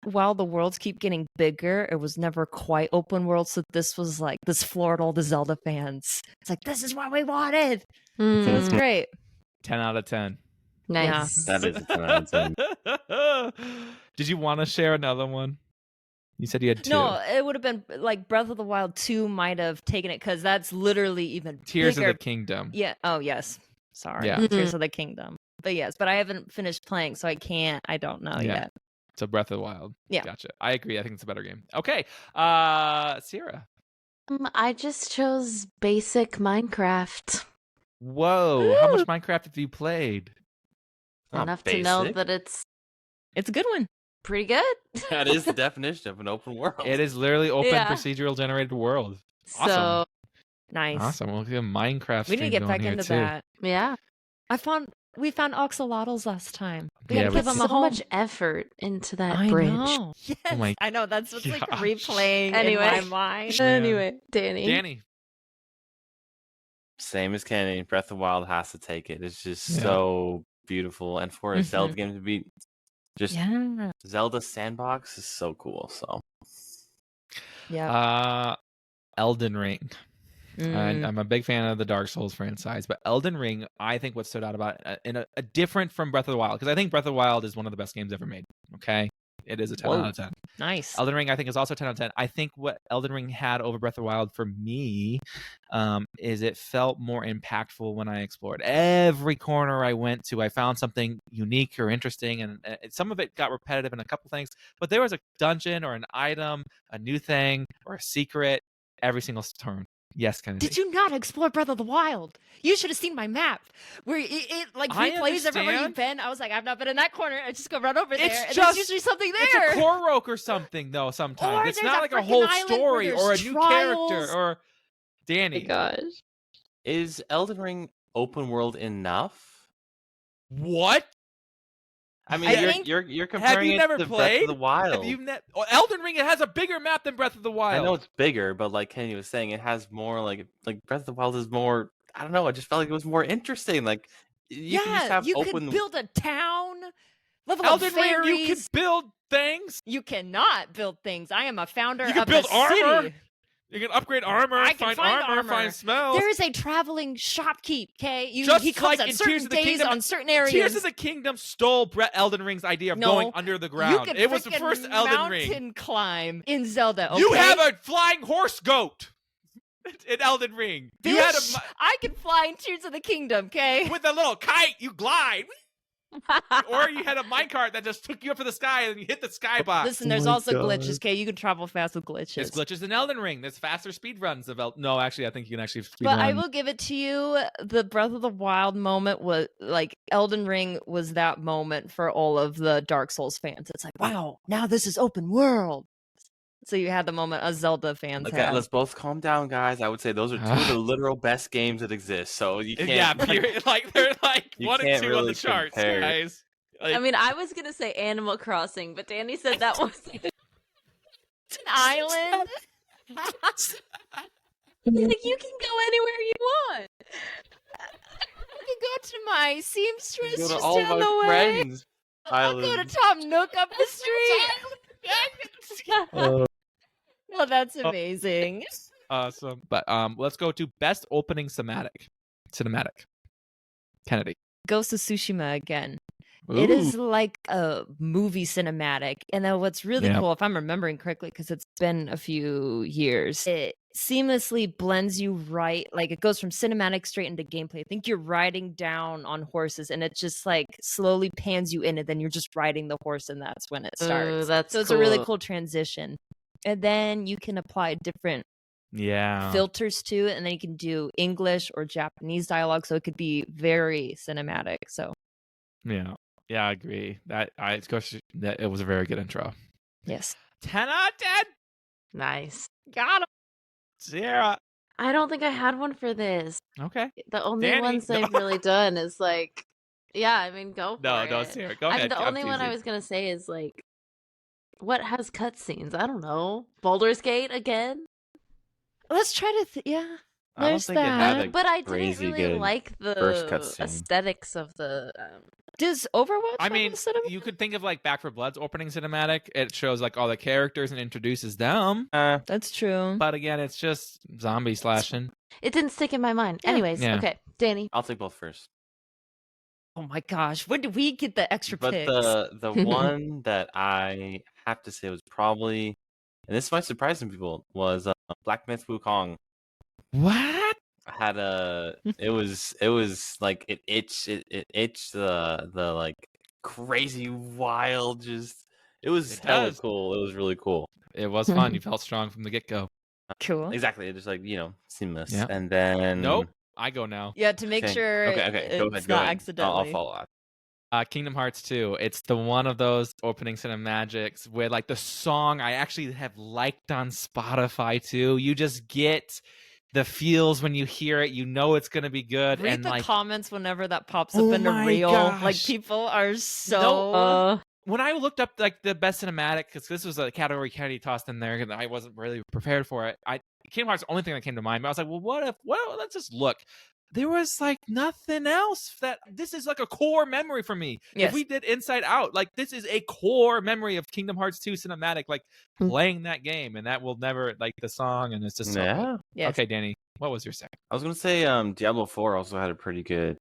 while the worlds keep getting bigger, it was never quite open world. So this was like, this floored all the Zelda fans. It's like, this is what we wanted. So it was great.
10 out of 10.
Nice.
That is a 10 out of 10.
Did you want to share another one? You said you had 2.
No, it would have been like Breath of the Wild 2 might have taken it because that's literally even
Tears
bigger.
of the Kingdom.
Yeah. Oh, yes. Sorry.
Yeah.
Tears of the Kingdom. But yes, but I haven't finished playing, so I don't know yet.
So Breath of the Wild.
Yeah.
Gotcha. I agree. I think it's a better game. Okay. Sierra.
I just chose basic Minecraft.
Whoa. How much Minecraft have you played?
Enough to know that it's
a good one.
Pretty good.
That is the definition of an open world.
It is literally open procedural generated world. Awesome.
So
nice.
Awesome. We'll get a Minecraft.
We need to get back into that.
Yeah.
We found axolotls last time. We
Yeah,
gotta give them a
so much effort into that bridge.
Know. Yes.
Oh
I know. That's what's like
gosh.
replaying
Anyway.
in my mind.
Anyway, Danny.
Same as Kenny. Breath of the Wild has to take it. It's just so beautiful. And for a Zelda game to be just Zelda sandbox is so cool. So
Elden Ring. I'm a big fan of the Dark Souls franchise, but Elden Ring, I think what stood out about it, in a different from Breath of the Wild, because I think Breath of the Wild is one of the best games ever made. Okay, it is a 10 out of 10.
Nice.
Elden Ring, I think, is also 10 out of 10. I think what Elden Ring had over Breath of the Wild for me is it felt more impactful when I explored. Every corner I went to, I found something unique or interesting, and some of it got repetitive in a couple things, but there was a dungeon or an item, a new thing, or a secret every single turn. Yes, Kennedy.
Did you not explore Breath of the Wild? You should have seen my map where it like replays everywhere you've been. I was like, I've not been in that corner. I just go right over there. And there's usually something there.
It's a Korok or something, though, sometimes.
Or
it's not like a whole story or a new character or Danny.
Oh my gosh.
Is Elden Ring open world enough?
What?
I mean, you're comparing it to Breath of the Wild.
Have you Elden Ring? It has a bigger map than Breath of the Wild.
I know it's bigger, but like Kenny was saying, it has more like Breath of the Wild is more. I don't know. I just felt like it was more interesting. Like you can just have
could build a town. Level
Elden
up fairies.
Ring, you can build things.
You cannot build things. I am a founder of
You can build
a
armor.
city.
You can upgrade armor, find armor, find smells.
There is a traveling shopkeep, okay?
He
comes
like
at certain days
Kingdom,
on certain areas.
Tears of the Kingdom stole Elden Ring's idea of going under the ground. It was the first Elden Ring.
Mountain climb in Zelda, okay?
You have a flying horse goat in Elden Ring.
I can fly in Tears of the Kingdom, okay?
With a little kite, you glide. Or you had a minecart that just took you up to the sky and you hit the skybox.
Listen, there's also glitches, okay? You can travel fast with glitches.
There's glitches in Elden Ring. There's faster speed runs of No, actually, I think you can actually speed
run.
But
I will give it to you. The Breath of the Wild moment was like Elden Ring was that moment for all of the Dark Souls fans. It's like, wow, now this is open world. So you had the moment a Zelda fans had.
Let's both calm down, guys. I would say those are two of the literal best games that exist. So you can't. Yeah,
they're like 1 and 2 on the charts, guys.
Like, I mean, I was gonna say Animal Crossing, but Danny said that was
it's an island.
Like you can go anywhere you want.
I can go to my seamstress just
all
down
my
the way. I'll go to Tom Nook up the street. Well, that's amazing.
Awesome. But let's go to best opening cinematic. Kennedy.
Ghost of Tsushima again.
Ooh.
It is like a movie cinematic. And then what's really cool, if I'm remembering correctly, because it's been a few years, it seamlessly blends you right. Like it goes from cinematic straight into gameplay. I think you're riding down on horses and it just like slowly pans you in and then you're just riding the horse and that's when it starts. So it's a really cool transition. And then you can apply different filters to it, and then you can do English or Japanese dialogue, so it could be very cinematic. So
yeah, I agree. That it was a very good intro.
Yes,
10 out of 10.
Nice,
got him.
Sierra.
I don't think I had one for this.
Okay,
the only ones I've really done is like, I mean, go for it.
No, Sierra, go ahead.
The only one I was gonna say is like What has cutscenes? I don't know. Baldur's Gate again?
Let's try to. Yeah.
I don't think it had
but I didn't
crazy
really
good
like
first
the
cutscene.
aesthetics of the.
Does Overwatch?
I mean, you could think of like Back 4 Blood's opening cinematic. It shows like all the characters and introduces them.
That's true.
But again, it's just zombie slashing.
It didn't stick in my mind.
Yeah.
Anyways, okay, Danny.
I'll take both first.
Oh my gosh, when did we get the extra
But
picks?
the one that I have to say was probably, and this might surprise some people, was Black Myth Wukong.
What?
Had it was like it itched the like crazy wild, just it was hella cool. It was really cool.
It was fun. You felt strong from the get-go.
Cool.
Exactly. It just like, seamless.
Yep.
And then
Nope. I go now.
Yeah, to make sure
Okay. Go
it's
ahead.
not accidentally.
I'll follow up.
Kingdom Hearts 2. It's the one of those opening cinematics where like the song I actually have liked on Spotify too. You just get the feels when you hear it. You know it's gonna be good.
Read
and
the
like
comments whenever that pops up in a reel.
Gosh.
Like people are so.
When I looked up like the best cinematic, because this was a category Kennedy tossed in there, and I wasn't really prepared for it. Kingdom Hearts, the only thing that came to mind. But I was like, well, let's just look. There was like nothing else that this is like a core memory for me.
Yes.
If we did Inside Out, like this is a core memory of Kingdom Hearts 2 cinematic, like playing that game, and that will never like the song, and it's just so good.
Yes.
Okay, Danny, what was your second?
I was gonna say Diablo 4 also had a pretty good.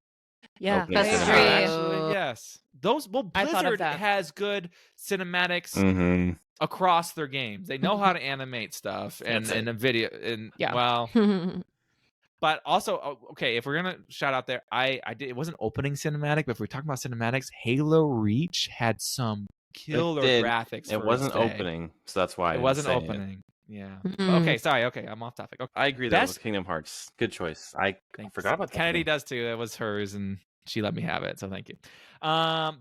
Yeah,
that's true.
Actually, yes. Blizzard
I thought of that.
has good cinematics
Mm-hmm.
across their games. They know how to animate stuff and a video and well. But also, okay, if we're gonna shout out there, I did. It wasn't opening cinematic, but if we're talking about cinematics, Halo Reach had some killer graphics.
It wasn't opening, so that's why
it wasn't opening. Yeah.
Mm-mm.
Okay, sorry. Okay, I'm off topic. Okay.
I agree. That was Kingdom Hearts. Good choice. I forgot about that.
Kennedy does too. It was hers, and she let me have it. So thank you.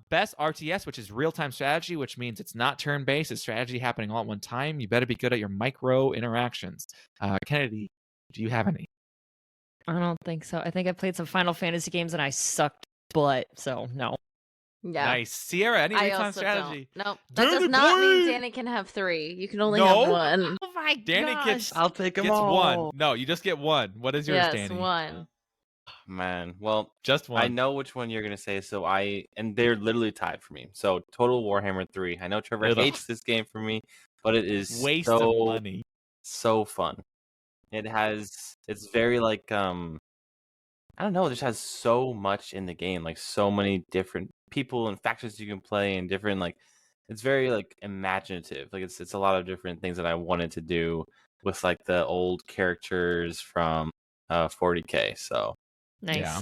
Best RTS, which is real-time strategy, which means it's not turn-based. It's strategy happening all at one time. You better be good at your micro interactions. Kennedy, do you have any?
I don't think so. I think I played some Final Fantasy games and I sucked butt. So no.
Yeah.
Nice. Sierra, any
I
real-time
also
strategy?
don't. No, that does not mean Danny can have 3. You can only have 1.
Oh my
Danny
gosh.
I'll take them
gets
all.
1. No, you just get 1. What is yours,
Yes,
Danny?
1.
Man, well,
Just 1.
I know which one you're gonna say, so and they're literally tied for me. So Total Warhammer 3. I know Trevor hates this game for me, but it is
waste of money.
So fun. It's very like I don't know, it just has so much in the game, like so many different people and factions you can play and different like it's very like imaginative. Like it's a lot of different things that I wanted to do with like the old characters from 40K. So
nice.
Yeah.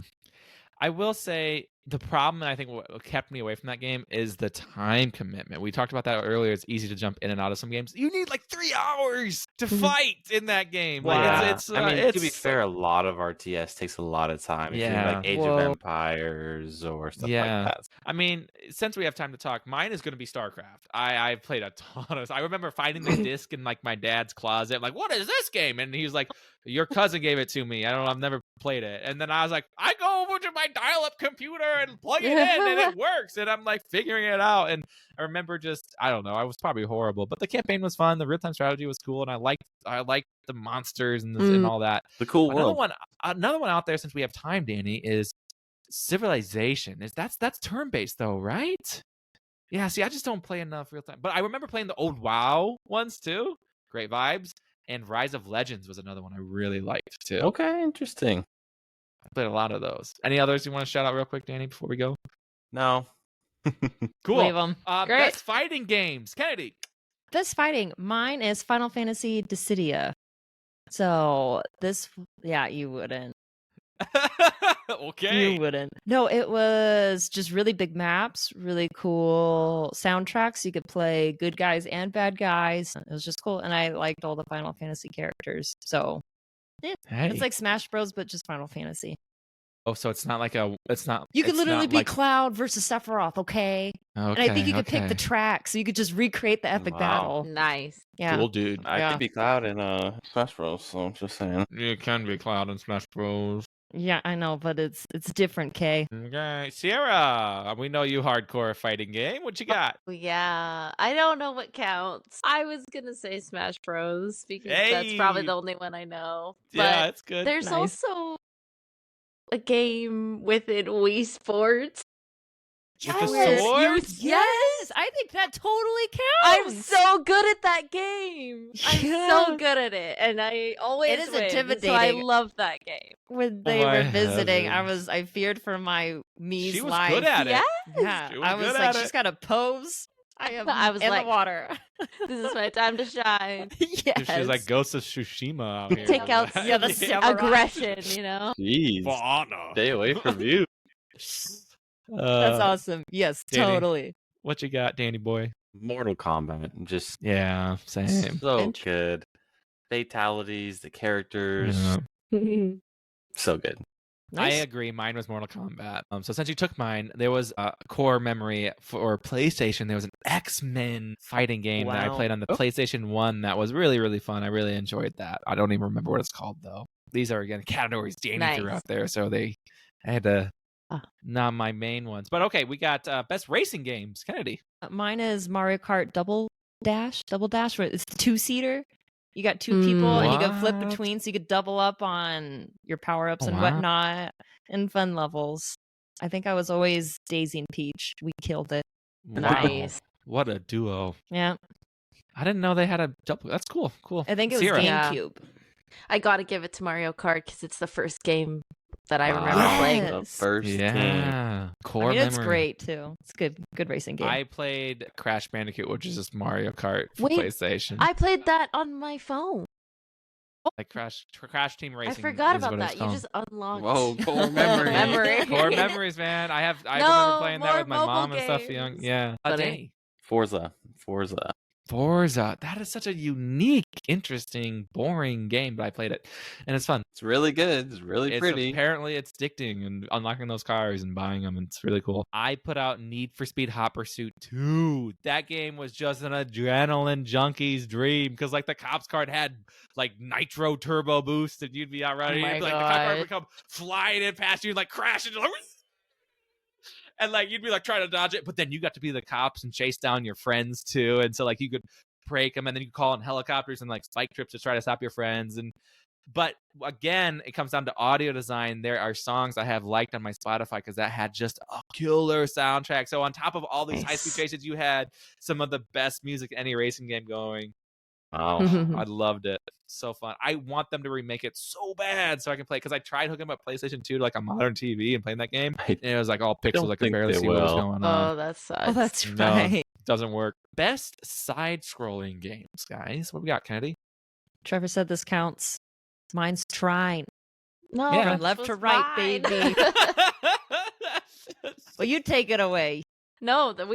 I will say the problem that I think what kept me away from that game is the time commitment. We talked about that earlier. It's easy to jump in and out of some games. You need like 3 hours to fight in that game. Like
to be fair, a lot of RTS takes a lot of time.
Yeah.
Like Age of Empires or stuff like that.
I mean, since we have time to talk, mine is going to be StarCraft. I've played a ton of. I remember finding the disc in like my dad's closet. Like, what is this game? And he was like, "Your cousin gave it to me. I don't know. I've never played it." And then I was like, I go over to my dial-up computer and plug it in, and it works. And I'm like figuring it out. And I remember I don't know. I was probably horrible, but the campaign was fun. The real-time strategy was cool, and I liked the monsters and all that.
The cool world.
Another one out there, since we have time, Danny, is Civilization. That's turn-based though, right? Yeah. See, I just don't play enough real-time. But I remember playing the old WoW ones too. Great vibes. And Rise of Legends was another one I really liked too.
Okay, interesting.
I played a lot of those. Any others you want to shout out real quick, Danny, before we go?
No.
Cool.
Leave 'em. Great.
Best fighting games. Kennedy.
Best fighting. Mine is Final Fantasy Dissidia. So you wouldn't.
Okay.
You wouldn't. No, it was just really big maps, really cool soundtracks. You could play good guys and bad guys. It was just cool. And I liked all the Final Fantasy characters. So it's like Smash Bros, but just Final Fantasy.
Oh, so it's not like
you could literally be Cloud versus Sephiroth, okay? And I think you could pick the track, so you could just recreate the epic battle.
Nice.
Yeah.
Cool, dude.
I could be Cloud in Smash Bros, so I'm just saying.
You can be Cloud in Smash Bros.
Yeah, I know, but it's different, Kay.
Okay, Sierra, we know you hardcore fighting game. What you got?
Yeah, I don't know what counts. I was gonna say Smash Bros. Because that's probably the only one I know.
Yeah,
but
it's good.
There's also a game within Wii Sports.
With the swords?
Yes, I think that totally counts.
I'm so good at that game. I'm so good at it, and I always
it is
win,
intimidating.
so I love that game.
When they were visiting, I feared for my Mii's
She was
life.
good at it.
Yeah, I was like, she's got to pose. I was in the water.
This is my time to shine.
Yes. She's like Ghost of Tsushima out here.
Take out
the
aggression, you know?
Jeez. Stay away from you.
That's awesome. Yes,
Danny,
totally.
What you got, Danny boy?
Mortal Kombat. Just
same.
So good. Fatalities, the characters. So good.
Nice. I agree. Mine was Mortal Kombat. So since you took mine, there was a core memory for PlayStation. There was an X-Men fighting game that I played on the PlayStation 1 that was really, really fun. I really enjoyed that. I don't even remember what it's called, though. These are, again, categories Danny threw out there, so I had to... Not my main ones. But okay, we got best racing games. Kennedy.
Mine is Mario Kart Double Dash, where it's a two-seater. You got two people and you can flip between, so you could double up on your power-ups and whatnot, and fun levels. I think I was always Daisy and Peach. We killed it.
Nice.
What a duo.
Yeah.
I didn't know they had a double. That's cool.
I think it was GameCube.
I got to give it to Mario Kart because it's the first game that I remember playing.
The first game.
Core memory.
It's great too. It's good racing game.
I played Crash Bandicoot, which is just Mario Kart for PlayStation.
I played that on my phone.
Like Crash Team Racing.
I forgot about that. You just unlocked.
Whoa, core memory.
Core memories, man. I remember playing that with my mom and stuff. Yeah. Forza. That is such a unique, interesting, boring game, but I played it, and it's fun.
It's really good. It's really pretty.
Apparently, it's addicting, and unlocking those cars and buying them, it's really cool. I put out Need for Speed Hot Pursuit 2. That game was just an adrenaline junkie's dream, because like the cops car had like nitro turbo boost, and you'd be out running, the cop car would come flying in past you, and like crash into like. And like you'd be like trying to dodge it, but then you got to be the cops and chase down your friends too, and so like you could break them, and then you could call in helicopters and like spike trips to try to stop your friends. But again, it comes down to audio design. There are songs I have liked on my Spotify because that had just a killer soundtrack. So on top of all these high speed chases, you had some of the best music in any racing game going. Oh, I loved it. So fun. I want them to remake it so bad so I can play it, because I tried hooking up PlayStation 2 to like a modern TV and playing that game, and it was like all pixels. I could barely see what was going on.
Oh, that sucks.
Oh, that's right.
Doesn't work. Best side-scrolling games, guys. What we got, Kennedy?
Trevor said this counts. Mine's Trine.
No,
from left to right, baby. Well, you take it away.
No, that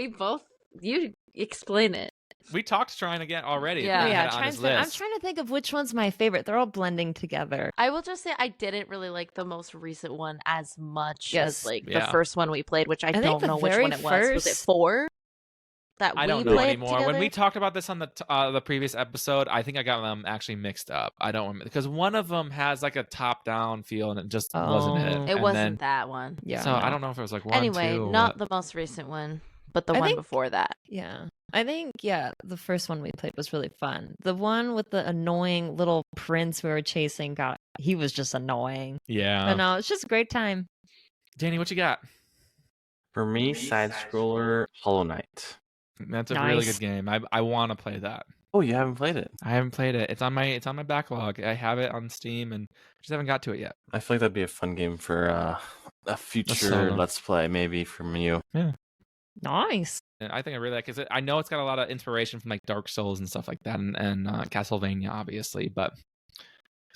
you explain it.
We talked Trine again already.
Yeah. I'm trying to think of which one's my favorite. They're all blending together.
I will just say I didn't really like the most recent one as much as like the first one we played, which I don't know which one it was. Was it 4?
I don't know anymore. When we talked about this on the previous episode, I think I got them actually mixed up. I don't remember, because one of them has like a top-down feel, and it just wasn't it.
It wasn't that one.
Yeah. So I don't know if it was like 1, 2.
Anyway, not the most recent one, but the one before that.
Yeah. I think, the first one we played was really fun. The one with the annoying little prince we were chasing, he was just annoying.
Yeah.
But no, it's just a great time.
Danny, what you got?
For me, side-scroller, Hollow Knight.
That's a really good game. I want to play that.
Oh, you haven't played it?
I haven't played it. It's on my backlog. I have it on Steam and just haven't got to it yet.
I feel like that'd be a fun game for a future Let's Play, maybe from you.
Yeah.
Nice.
And I think I really like it. I know it's got a lot of inspiration from like Dark Souls and stuff like that, and Castlevania, obviously, but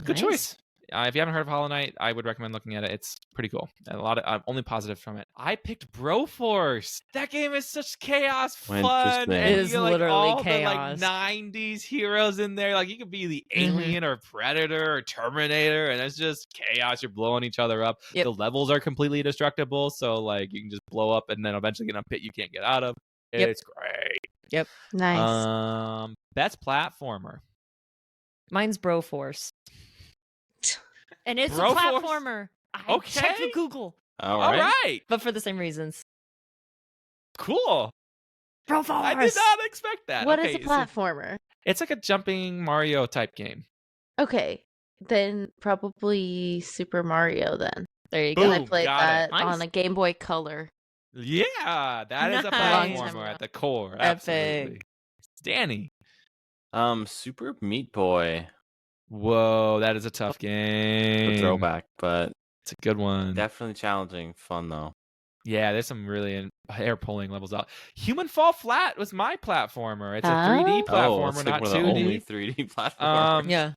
good choice. If you haven't heard of Hollow Knight, I would recommend looking at it. It's pretty cool. And a lot of only positive from it. I picked Broforce. That game is such chaos fun.
It is literally
all
chaos.
The 90s heroes in there. Like you could be the Alien or Predator or Terminator, and it's just chaos. You're blowing each other up. Yep. The levels are completely indestructible, so like you can just blow up and then eventually get in a pit you can't get out of. It's great.
Yep.
Nice.
Best platformer.
Mine's Broforce. And it's a platformer. I checked with Google.
All right.
But for the same reasons.
Cool.
Bro Force.
I did not expect that.
What is a platformer?
It's like a jumping Mario type game.
Okay. Then probably Super Mario then.
There you
Boom,
go.
I played
got
that
Nice.
on a Game Boy Color.
Yeah, that is a
Nice.
platformer at the core.
Epic.
Absolutely. Danny.
Super Meat Boy.
Whoa, that is a tough game.
A throwback, but
it's a good one.
Definitely challenging. Fun though.
Yeah, there's some really hair pulling levels out. Human Fall Flat was my platformer. It's a 3D platformer,
it's
not
like
2D.
Only 3D platformer.
Yeah.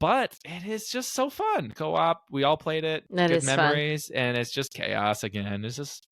But it is just so fun. Co-op, we all played it.
That
Good
is fun.
memories, and it's just chaos again. It's just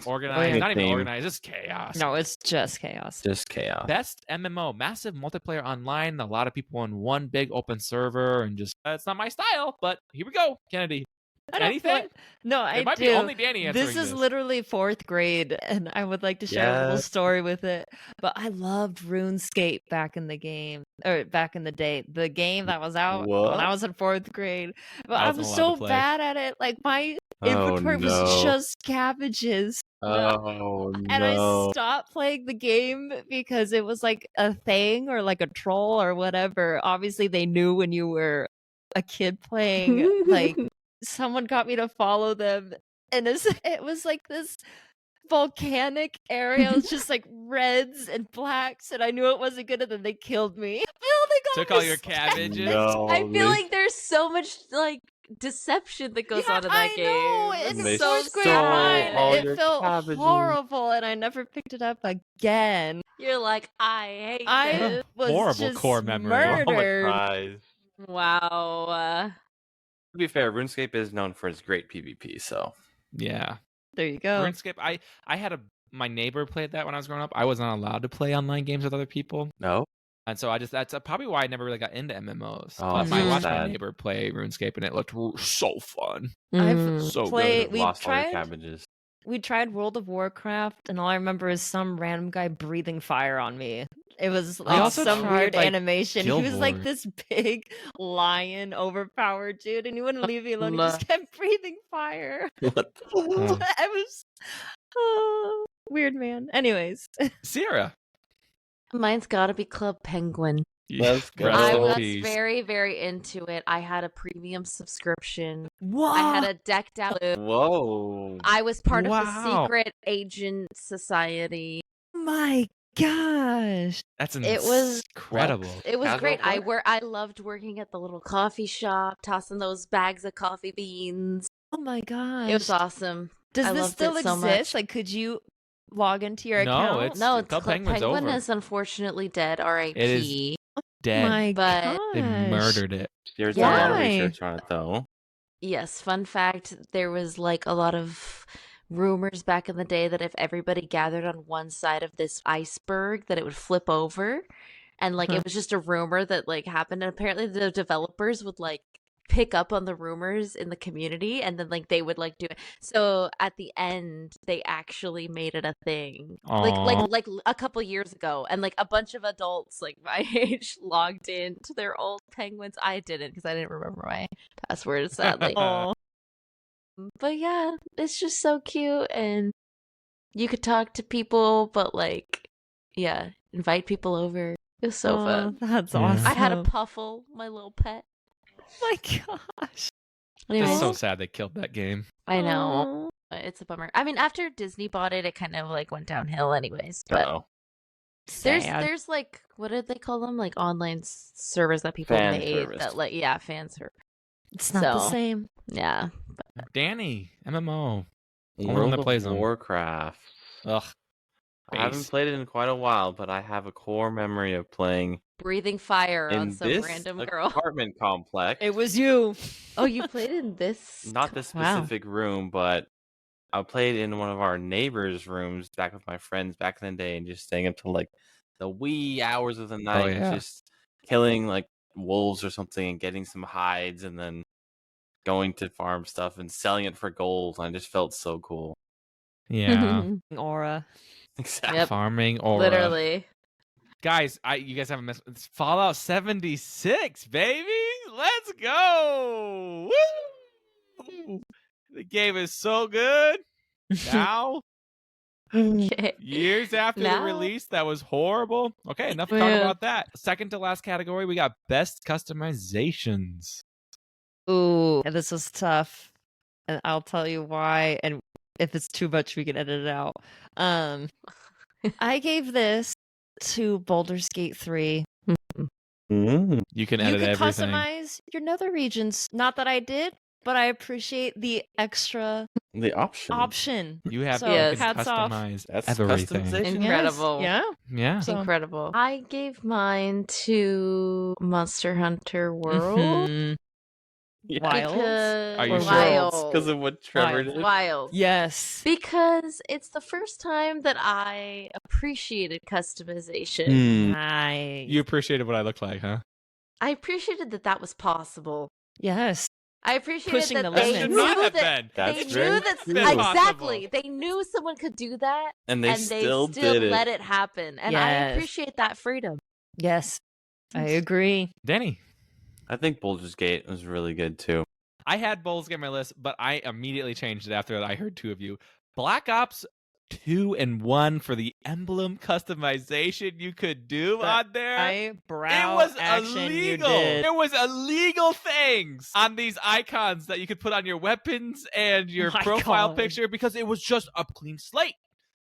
organized, not even
Theme.
organized, just chaos.
No, it's just chaos.
Just chaos.
Best MMO, massive multiplayer online, a lot of people on one big open server, and just it's not my style, but here we go, Kennedy. Anything?
No, I
It might
do.
be only Danny answering
This is literally 4th grade, and I would like to share a little
Yes.
story with it. But I loved RuneScape back in the day. The game that was out when I
What?
was in 4th grade. But
I
I
wasn't
was
allowed to
so
play.
bad at it. Like my
Oh,
inventory was
no.
just cabbages.
Oh
And I
no.
stopped playing the game because it was like a thing or like a troll or whatever. Obviously, they knew when you were a kid playing. Like someone got me to follow them, and it was like this volcanic area. It was just like reds and blacks, and I knew it wasn't good. And then they killed me. Oh, they got
Took
me
all your
so
cabbages.
No,
I feel
they-
like there's so much like deception that goes on in that
I
game.
know.
It's
In
They
so
fourth grade
stole
mine,
all
it
your
felt
cabbages.
horrible, and I never picked it up again.
You're like, I hate
I
this.
was
Horrible
just
core memory.
murdered.
Traumatized.
Wow.
To be fair, RuneScape is known for its great PvP, so
Yeah.
There you go.
RuneScape, I had my neighbor played that when I was growing up. I was not allowed to play online games with other people.
no.
And so that's probably why I never really got into MMOs.
Oh,
But
that's
I
so
watched my
sad.
neighbor play RuneScape, and it looked so fun.
I've
So
played.
good.
We
Lost all your
tried.
cabbages.
We tried World of Warcraft, and all I remember is some random guy breathing fire on me. It was like
also
some
tried,
weird
like,
animation. He was like
Guild
this big lion, overpowered dude, and he wouldn't leave me alone. He just kept breathing fire.
What?
Oh.
I was weird, man. Anyways,
Sierra.
Mine's gotta be Club Penguin.
Let's go.
Rest
I
in
was
peace.
very, very into it. I had a premium subscription.
what?
I had a decked out.
Whoa.
I was part of the
Wow.
secret agent society.
Oh my gosh!
That's
It was-
incredible.
It was
Casual
great.
play?
I loved working at the little coffee shop, tossing those bags of coffee beans.
Oh my gosh!
It was awesome.
Does
I
this
loved
still
it so
exist?
much.
Like, could you log into your
No,
account?
it's-
No,
Club
Club
Penguin's
Penguin
over.
is unfortunately dead. R.I.P.
It is Dead.
My
But-
They
gosh.
murdered it.
There's a lot of
Why?
research on it, though.
Yes, fun fact, there was like a lot of rumors back in the day that if everybody gathered on one side of this iceberg that it would flip over, and like
Huh.
it was just a rumor that like happened, and apparently the developers would like pick up on the rumors in the community, and then like they would like do it. So at the end they actually made it a thing.
Aw.
Like a couple years ago, and like a bunch of adults like my age logged in to their old penguins. I didn't because I didn't remember my password, sadly.
Aw.
But yeah, it's just so cute, and you could talk to people, but like, yeah, invite people over. It was so fun.
That's
Yeah.
awesome.
I had a Puffle, my little pet.
Oh my gosh.
Anyways,
It's so sad they killed that game.
I know.
Aw.
It's a bummer. I mean, after Disney bought it, it kind of like went downhill anyways. But
Uh-oh.
Sad.
there's like, what did they call them? Like online servers that people
Fan
made
service.
that like, yeah, fan service.
It's not the
So-
same.
Yeah.
Danny, MMO. Only one
World
that
of
plays 'em.
Warcraft.
Ugh.
I haven't
Base.
played it in quite a while, but I have a core memory of playing
Breathing fire on
in
some
this
random girl.
apartment complex.
It was you.
Oh, you played in this?
Not this
Wow.
specific room, but I played in one of our neighbors' rooms back with my friends back in the day, and just staying up till like the wee hours of the night,
yeah.
just killing like wolves or something and getting some hides, and then going to farm stuff and selling it for gold. And I just felt so cool.
Yeah.
Aura.
Exactly.
Yep.
Farming aura.
Literally.
Guys, you guys haven't missed. It's Fallout 76, baby. Let's go. Woo! The game is so good. Now, years after the release, that was horrible. Okay, enough to talk about that. Second to last category, we got best customizations.
Ooh, this was tough. And I'll tell you why. And if it's too much, we can edit it out. I gave this to Baldur's Gate 3.
You can edit everything.
Customize your nether regions. Not that I did, but I appreciate the extra option.
You have
so,
to
hats
customize
That's
everything.
customization.
Incredible.
Yeah.
So,
incredible. I gave mine to Monster Hunter World.
Wild.
Are you
sure?
Because of what Trevor did?
Wild.
Yes.
Because it's the first time that I appreciated customization.
Nice.
You appreciated what I looked like, huh?
I appreciated that was possible.
Yes.
I appreciated
Pushing
that
the
they
limits.
knew
Not have
that
been.
they knew that exactly. They knew someone could do that,
and they still
did
let
it happen. And I appreciate that freedom.
Yes, I agree.
Danny,
I think Baldur's Gate was really good too.
I had Baldur's Gate on my list, but I immediately changed it after I heard two of you. Black Ops 2 and 1 for the emblem customization you could do on there.
It was
illegal. There was illegal things on these icons that you could put on your weapons and your profile picture because it was just a clean slate.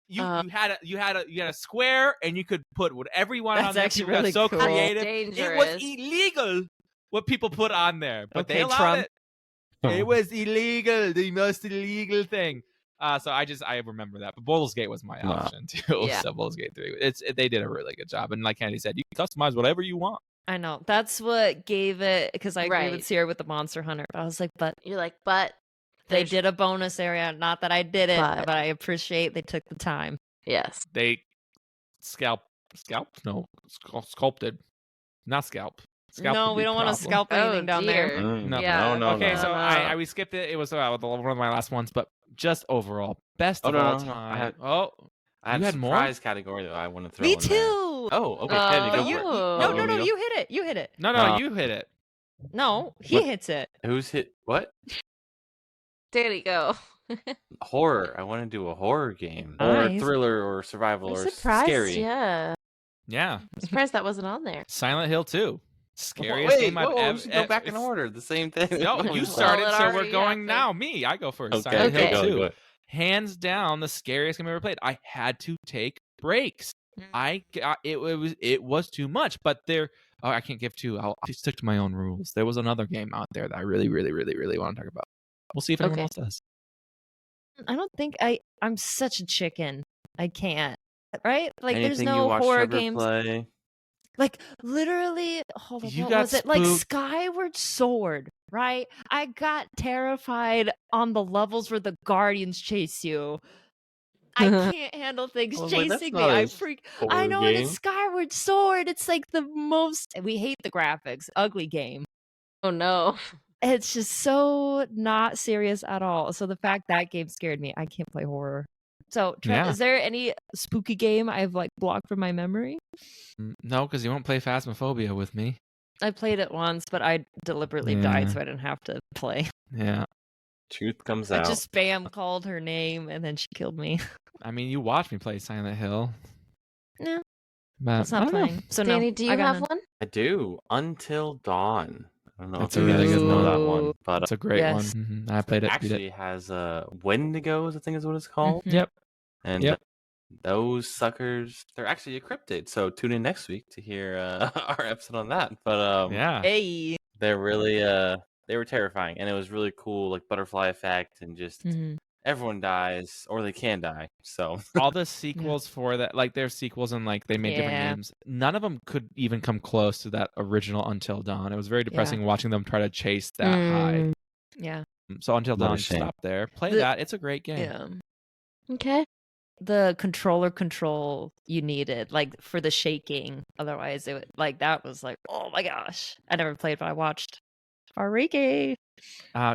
You had a square and you could put whatever you wanted on there.
That's actually really
so
cool.
creative.
Dangerous.
It was illegal what people put on there, but they allowed
Trump.
it. It was illegal, the most illegal thing. So I remember that. But Baldur's Gate was my option too.
Yeah.
So Baldur's Gate 3, they did a really good job. And like Kennedy said, you can customize whatever you want.
I know. That's what gave it, because I agree with Sierra with the Monster Hunter. I was like, but
you're like, but
they did a bonus area. Not that I did it,
but
I appreciate they took the time.
Yes.
They sculpted. Not scalp.
No, we don't want to scalp anything down there.
No. Okay, so we skipped it. It was one of my last ones, but just overall, best of all time.
I had
you
a
had
surprise category that I want to throw
Me
in
too.
there. Oh, okay. Go for it.
No, you hit it. You hit it.
No, you hit it.
No, he hits it.
Who's hit what?
Danny, go.
Horror. I want to do a horror game.
Nice.
Or thriller or survival or
surprised,
scary.
Yeah.
Yeah.
I'm surprised that wasn't on there.
Silent Hill 2. Scariest game I've ever.
We should go back in order. The same thing.
No, you started, so we're going now. Me, I go first. Silent Hill 2.
Go.
Hands down, the scariest game I ever played. I had to take breaks. It was too much, but I can't give two. I'll stick to my own rules. There was another game out there that I really, really, really, really want to talk about. We'll see if anyone else does.
I don't think I'm such a chicken. I can't. Right? Like
Anything
there's no horror
Trevor
games.
Play?
Like literally, hold on, what was it?
spooked.
Like Skyward Sword, right? I got terrified on the levels where the guardians chase you. I can't handle things chasing me. I freak. I know, and it's Skyward Sword. It's like the most. We hate the graphics. Ugly game.
Oh no.
It's just so not serious at all. So the fact that game scared me, I can't play horror. So, Trent, is there any spooky game I've blocked from my memory?
No, because you won't play Phasmophobia with me.
I played it once, but I deliberately died so I didn't have to play.
Yeah.
Truth comes out.
I just spam called her name and then she killed me.
I mean, you watched me play Silent Hill.
No.
But
it's not playing. So
Danny,
no,
do you have one?
I do. Until Dawn. I don't know
That's
if you guys
good
know that one, but
it's a great one. Mm-hmm. I played it.
Actually has Wendigos, I think is what it's called.
Mm-hmm.
Yep.
And those suckers, they're actually a cryptid. So tune in next week to hear our episode on that. But
hey,
they're really they were terrifying, and it was really cool, like butterfly effect, and just everyone dies or they can die. So
all the sequels for that, like there's sequels and like they made different games. None of them could even come close to that original Until Dawn. It was very depressing watching them try to chase that high.
Yeah.
So Until Dawn, stop there. Play that. It's a great game.
Yeah.
Okay.
The control you needed, like for the shaking. Otherwise, it would that was like, oh my gosh. I never played, but I watched. Farike.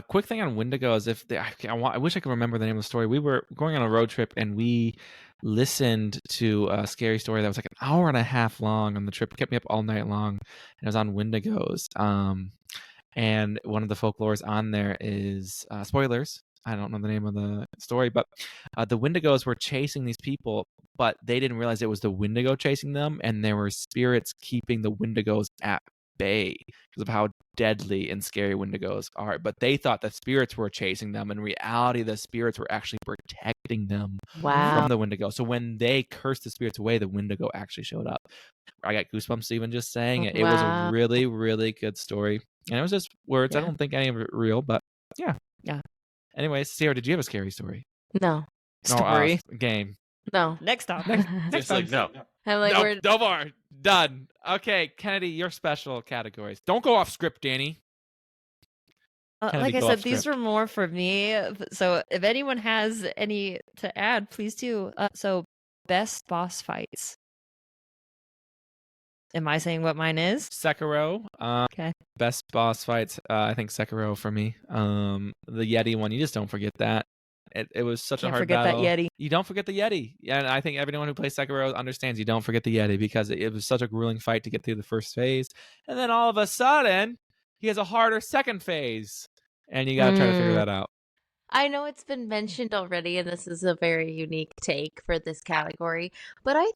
Quick thing on Wendigo is I wish I could remember the name of the story. We were going on a road trip and we listened to a scary story that was like an hour and a half long on the trip. It kept me up all night long. And it was on Wendigos. And one of the folklores on there is spoilers. I don't know the name of the story, but the Wendigos were chasing these people, but they didn't realize it was the Wendigo chasing them, and there were spirits keeping the Wendigos at bay because of how deadly and scary Wendigos are. But they thought the spirits were chasing them. In reality, the spirits were actually protecting them from the Wendigo. So when they cursed the spirits away, the Wendigo actually showed up. I got goosebumps even just saying it. It was a really, really good story. And it was just words. I don't think any of it real, but yeah. Anyways, Sarah, did you have a scary story?
No.
Story.
Game.
No.
Next up.
Next
like, no.
I'm like,
no more. Done. Okay, Kennedy, your special categories. Don't go off script, Danny.
Like I said, these were more for me. So if anyone has any to add, please do. So best boss fights. Am I saying what mine is?
Sekiro.
Okay.
Best boss fights. I think Sekiro for me. The Yeti one. You just don't forget that. It was such a hard battle.
Can't forget that Yeti.
You don't forget the Yeti. And I think everyone who plays Sekiro understands you don't forget the Yeti because it was such a grueling fight to get through the first phase. And then all of a sudden, he has a harder second phase. And you got to try to figure that out.
I know it's been mentioned already, and this is a very unique take for this category, but I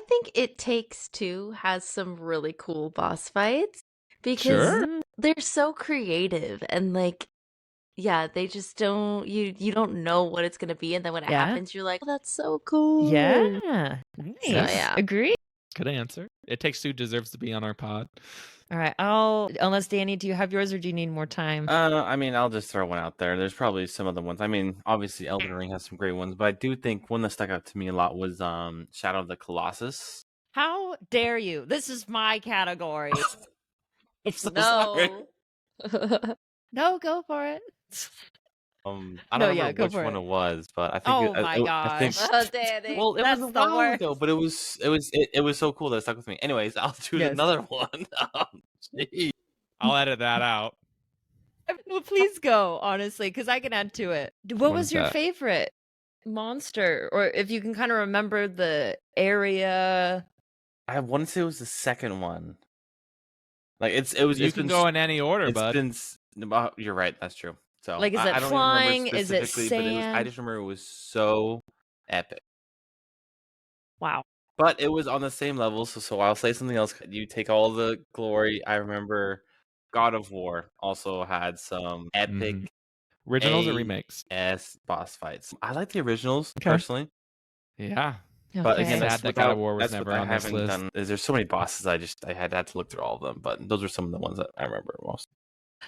think It Takes Two has some really cool boss fights because they're so creative and like, yeah, they just don't you don't know what it's gonna be, and then when it happens, you're like, oh, that's so cool.
Yeah, nice.
So, yeah.
Agree.
Good answer. It Takes Two deserves to be on our pod.
All right. Unless Danny, do you have yours or do you need more time?
I mean, I'll just throw one out there. There's probably some other ones. I mean, obviously Elden Ring has some great ones, but I do think one that stuck out to me a lot was Shadow of the Colossus.
How dare you? This is my category.
I'm so sorry.
No, go for it.
I don't remember which one it was, but I think.
Oh my gosh!
Danny.
Well, it was a while ago, but it was so cool that it stuck with me. Anyways, I'll choose another one.
I'll edit that out.
Well, please go, honestly, because I can add to it. What was your favorite monster, or if you can kind of remember the area?
I want to say it was the second one. Like it was.
You can go in any order, bud.
You're right. That's true. So,
like, is it flying? Is it sand?
I just remember it was so epic.
Wow.
But it was on the same level, so I'll say something else. You take all the glory. I remember God of War also had some epic
originals or remakes.
Boss fights. I like the originals personally.
Yeah.
But again,
that's that God of War was never on this list.
There's so many bosses. I had to look through all of them, but those are some of the ones that I remember most.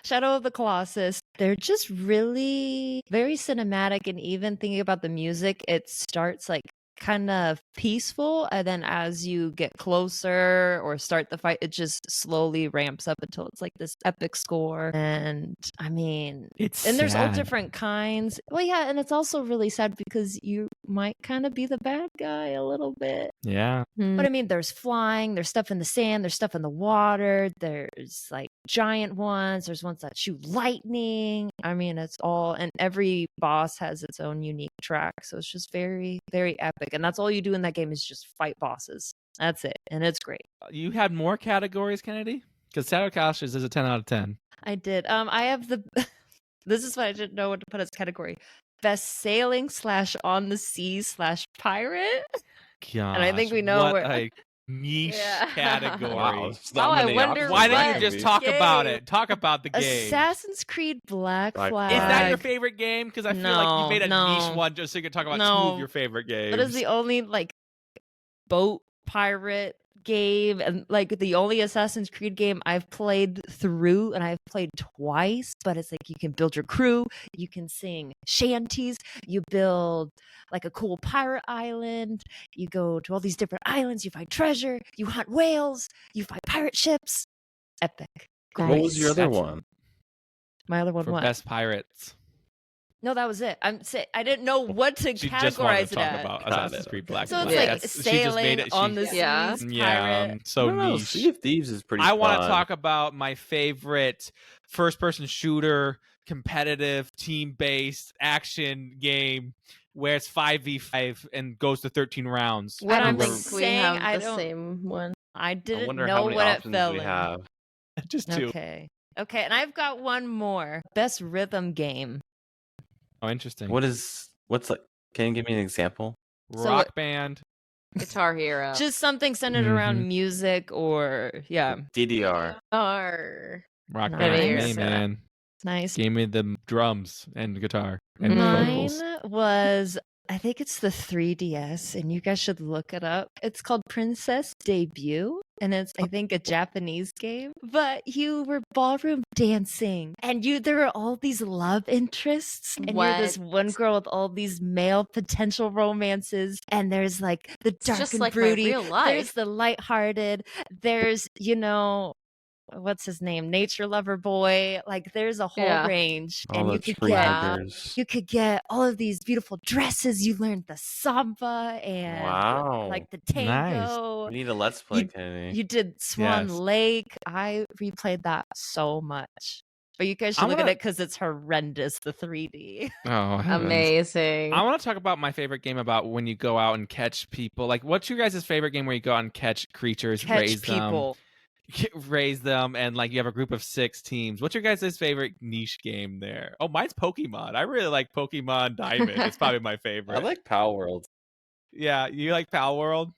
Shadow of the Colossus, they're just really very cinematic, and even thinking about the music, it starts like kind of peaceful, and then as you get closer or start the fight, it just slowly ramps up until it's like this epic score. And I mean, there's all different kinds. Well, yeah, and it's also really sad because you might kind of be the bad guy a little bit.
Yeah.
But I mean, there's flying, there's stuff in the sand, there's stuff in the water, there's like giant ones, there's ones that shoot lightning. I mean, it's all, and every boss has its own unique track, so it's just very, very epic. And that's all you do in that game is just fight bosses. That's it, and it's great.
You had more categories, Kennedy? Because Shadow of the Colossus is a 10 out of 10.
I did. I have the this is what I didn't know what to put as category. Best sailing / on the sea / pirate.
Gosh,
and I think we know
what a niche category.
Wow,
I wonder
why don't you just talk about it? Talk about the game.
Assassin's Creed Black Flag.
Is that your favorite game? Because I feel like you made a niche one just so you could talk about two of your favorite games.
That is the only like boat pirate game, and like the only Assassin's Creed game I've played through, and I've played twice. But it's like you can build your crew, you can sing shanties, you build like a cool pirate island, you go to all these different islands, you find treasure, you hunt whales, you find pirate ships. Epic.
What was your other one?
My other one
for
what?
Best Pirates.
No, that was it. I didn't know what to categorize it as.
About Assassin's Creed Black
so
Flag.
it's like sailing on the seas, pirate.
So niche.
Sea of Thieves is pretty fun.
I want to talk about my favorite first-person shooter, competitive, team-based action game where it's 5v5 and goes to 13 rounds.
What I'm saying, we have the same one.
I didn't know what it fell in.
Have.
Just two.
Okay, and I've got one more. Best rhythm game.
Oh, interesting.
What's like? Can you give me an example?
Rock band.
Guitar Hero.
Just something centered around music or
DDR.
Rock
Nice.
band. Hey, man.
Nice.
Give me the drums and guitar and
Mine
vocals.
was, I think it's the 3DS, and you guys should look it up. It's called Princess Debut, and it's, I think, a Japanese game. But you were ballroom dancing, and there were all these love interests, and you're this one girl with all these male potential romances, and there's like the dark
just
and
like
broody.
my real life.
There's the lighthearted. There's, what's his name? Nature Lover Boy. Like there's a whole range. And you could get all of these beautiful dresses. You learned the samba and like the tango.
Nice. We need a Let's Play, Kennedy.
You did Swan Lake. I replayed that so much. But you guys should look at it because it's horrendous, the 3D.
Oh, heavens.
Amazing.
I want to talk about my favorite game about when you go out and catch people. Like, what's your guys' favorite game where you go out and catch creatures, raise them, and like you have a group of 6 teams? What's your guys' favorite niche game there? Oh, mine's Pokemon. I really like Pokemon Diamond. It's probably my favorite.
I like Pal World.
Yeah, you like Pal World?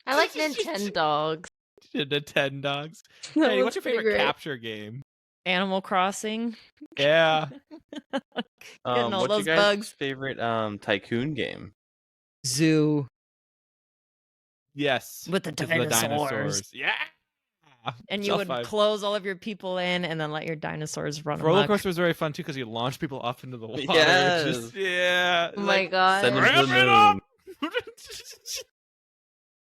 I like Nintendogs.
Nintendogs. Hey, what's your favorite capture game?
Animal Crossing.
Yeah.
Getting all
what's
those
your guys'
bugs.
favorite tycoon game?
Zoo.
Yes.
With the dinosaurs.
Yeah.
And you would close all of your people in and then let your dinosaurs run
Roller
amok.
coaster was very fun too because you launch people up into the water.
Yes.
Oh my god.
Send them to the moon.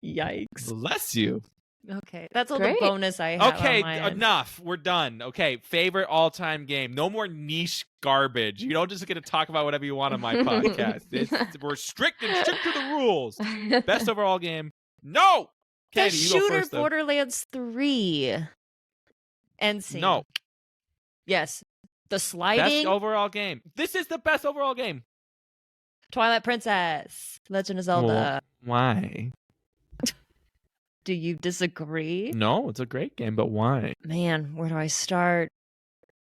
Yikes.
Bless you.
Okay, that's all the bonus I have.
Okay,
on my end.
enough. We're done. Okay, favorite all-time game. No more niche garbage. You don't just get to talk about whatever you want on my podcast. We're strict and strict to the rules. Best overall game. No. Katie,
the
you go
shooter
first,
Borderlands 3. NC.
No.
Yes. The sliding.
Best overall game. This is the best overall game.
Twilight Princess. Legend of Zelda.
Well, why?
Do you disagree?
No, it's a great game, but why?
Man, where do I start?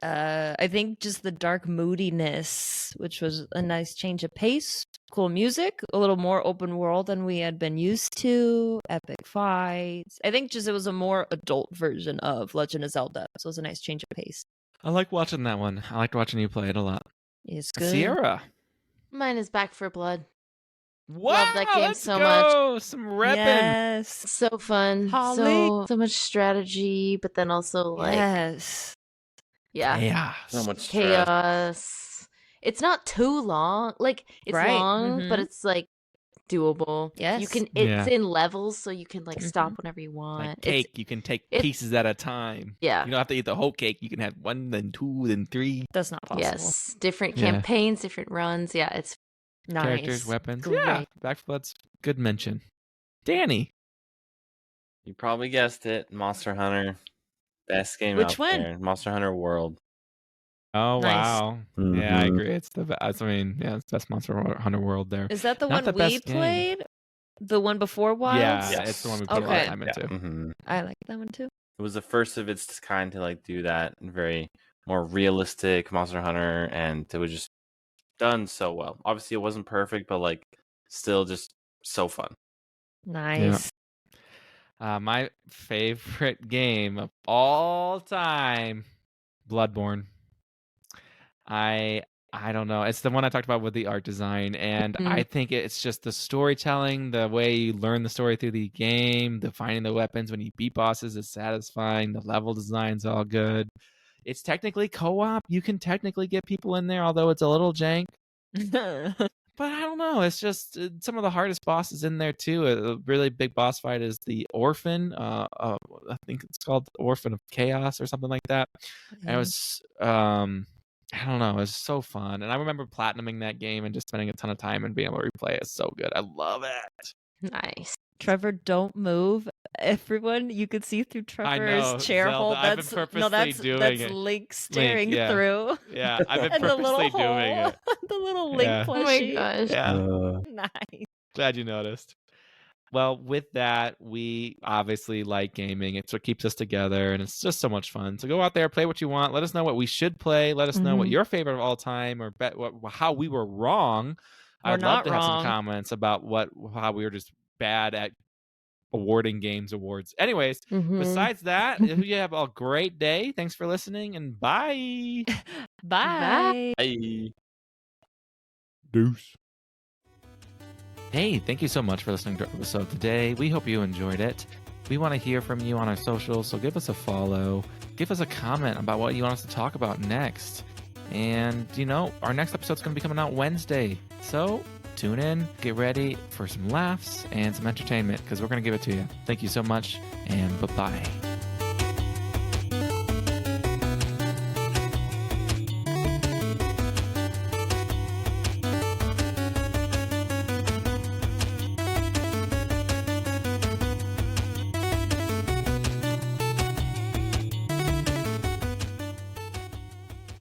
I think just the dark moodiness, which was a nice change of pace, cool music, a little more open world than we had been used to, epic fights. I think just it was a more adult version of Legend of Zelda, so it was a nice change of pace.
I like watching that one. I liked watching you play it a lot.
It's good.
Sierra.
Mine is Back 4 Blood.
Wow,
love that game so
much. Some repping.
Yes.
So fun.
Holly.
So much strategy, but then also like
Chaos.
So much
chaos. It's not too long. Like it's long, but it's like doable.
Yes.
You can it's in levels, so you can like stop whenever you want.
Like cake, you can take pieces at a time.
Yeah.
You don't have to eat the whole cake. You can have 1, then 2, then 3.
That's not possible.
Yes. Different campaigns, different runs. Yeah, it's
nice.
Characters, weapons.
Great.
Yeah. Back 4 Blood's good mention. Danny.
You probably guessed it. Monster Hunter. Best game
Which
out
one?
there. Monster Hunter World.
Oh,
Nice.
wow. Yeah, I agree. It's the best. I mean, yeah, it's the best Monster Hunter World there.
Is that the
Not
one
the
we
best game.
played? The one before Wilds?
Yeah,
Yes.
it's the one we put a lot of time into.
Mm-hmm.
I like that one too.
It was the first of its kind to like do that very more realistic Monster Hunter, and it was just done so well. Obviously, it wasn't perfect, but like still just so fun.
Nice.
My favorite game of all time, Bloodborne. I don't know. It's the one I talked about with the art design, and I think it's just the storytelling, the way you learn the story through the game, the finding the weapons when you beat bosses is satisfying. The level design's all good. It's technically co-op. You can technically get people in there, although it's a little jank. But I don't know. It's just some of the hardest bosses in there too. A really big boss fight is the Orphan. I think it's called Orphan of Chaos or something like that. And it was I don't know. It was so fun. And I remember platinuming that game and just spending a ton of time and being able to replay it. It's so good. I love it.
nice.
Trevor, don't move. Everyone, you could see through Trevor's chair hole.
I've been purposely doing it.
Link staring through.
Yeah, I've been
And the little
purposely doing
hole.
it.
The little Link
Yeah.
Oh my
plushie.
gosh.
Yeah,
Nice.
glad you noticed. Well, with that, we obviously like gaming. It's what keeps us together, and it's just so much fun. So go out there, play what you want. Let us know what we should play. Let us know what your favorite of all time, or how we were wrong. I'd love to have some comments about how we were just bad at awarding games awards. Anyways, besides that, you have a great day. Thanks for listening, and bye.
Bye.
Bye.
Deuce. Hey, thank you so much for listening to our episode today. We hope you enjoyed it. We want to hear from you on our socials, so give us a follow. Give us a comment about what you want us to talk about next. And, our next episode's going to be coming out Wednesday. So tune in, get ready for some laughs and some entertainment, because we're going to give it to you. Thank you so much, and bye-bye.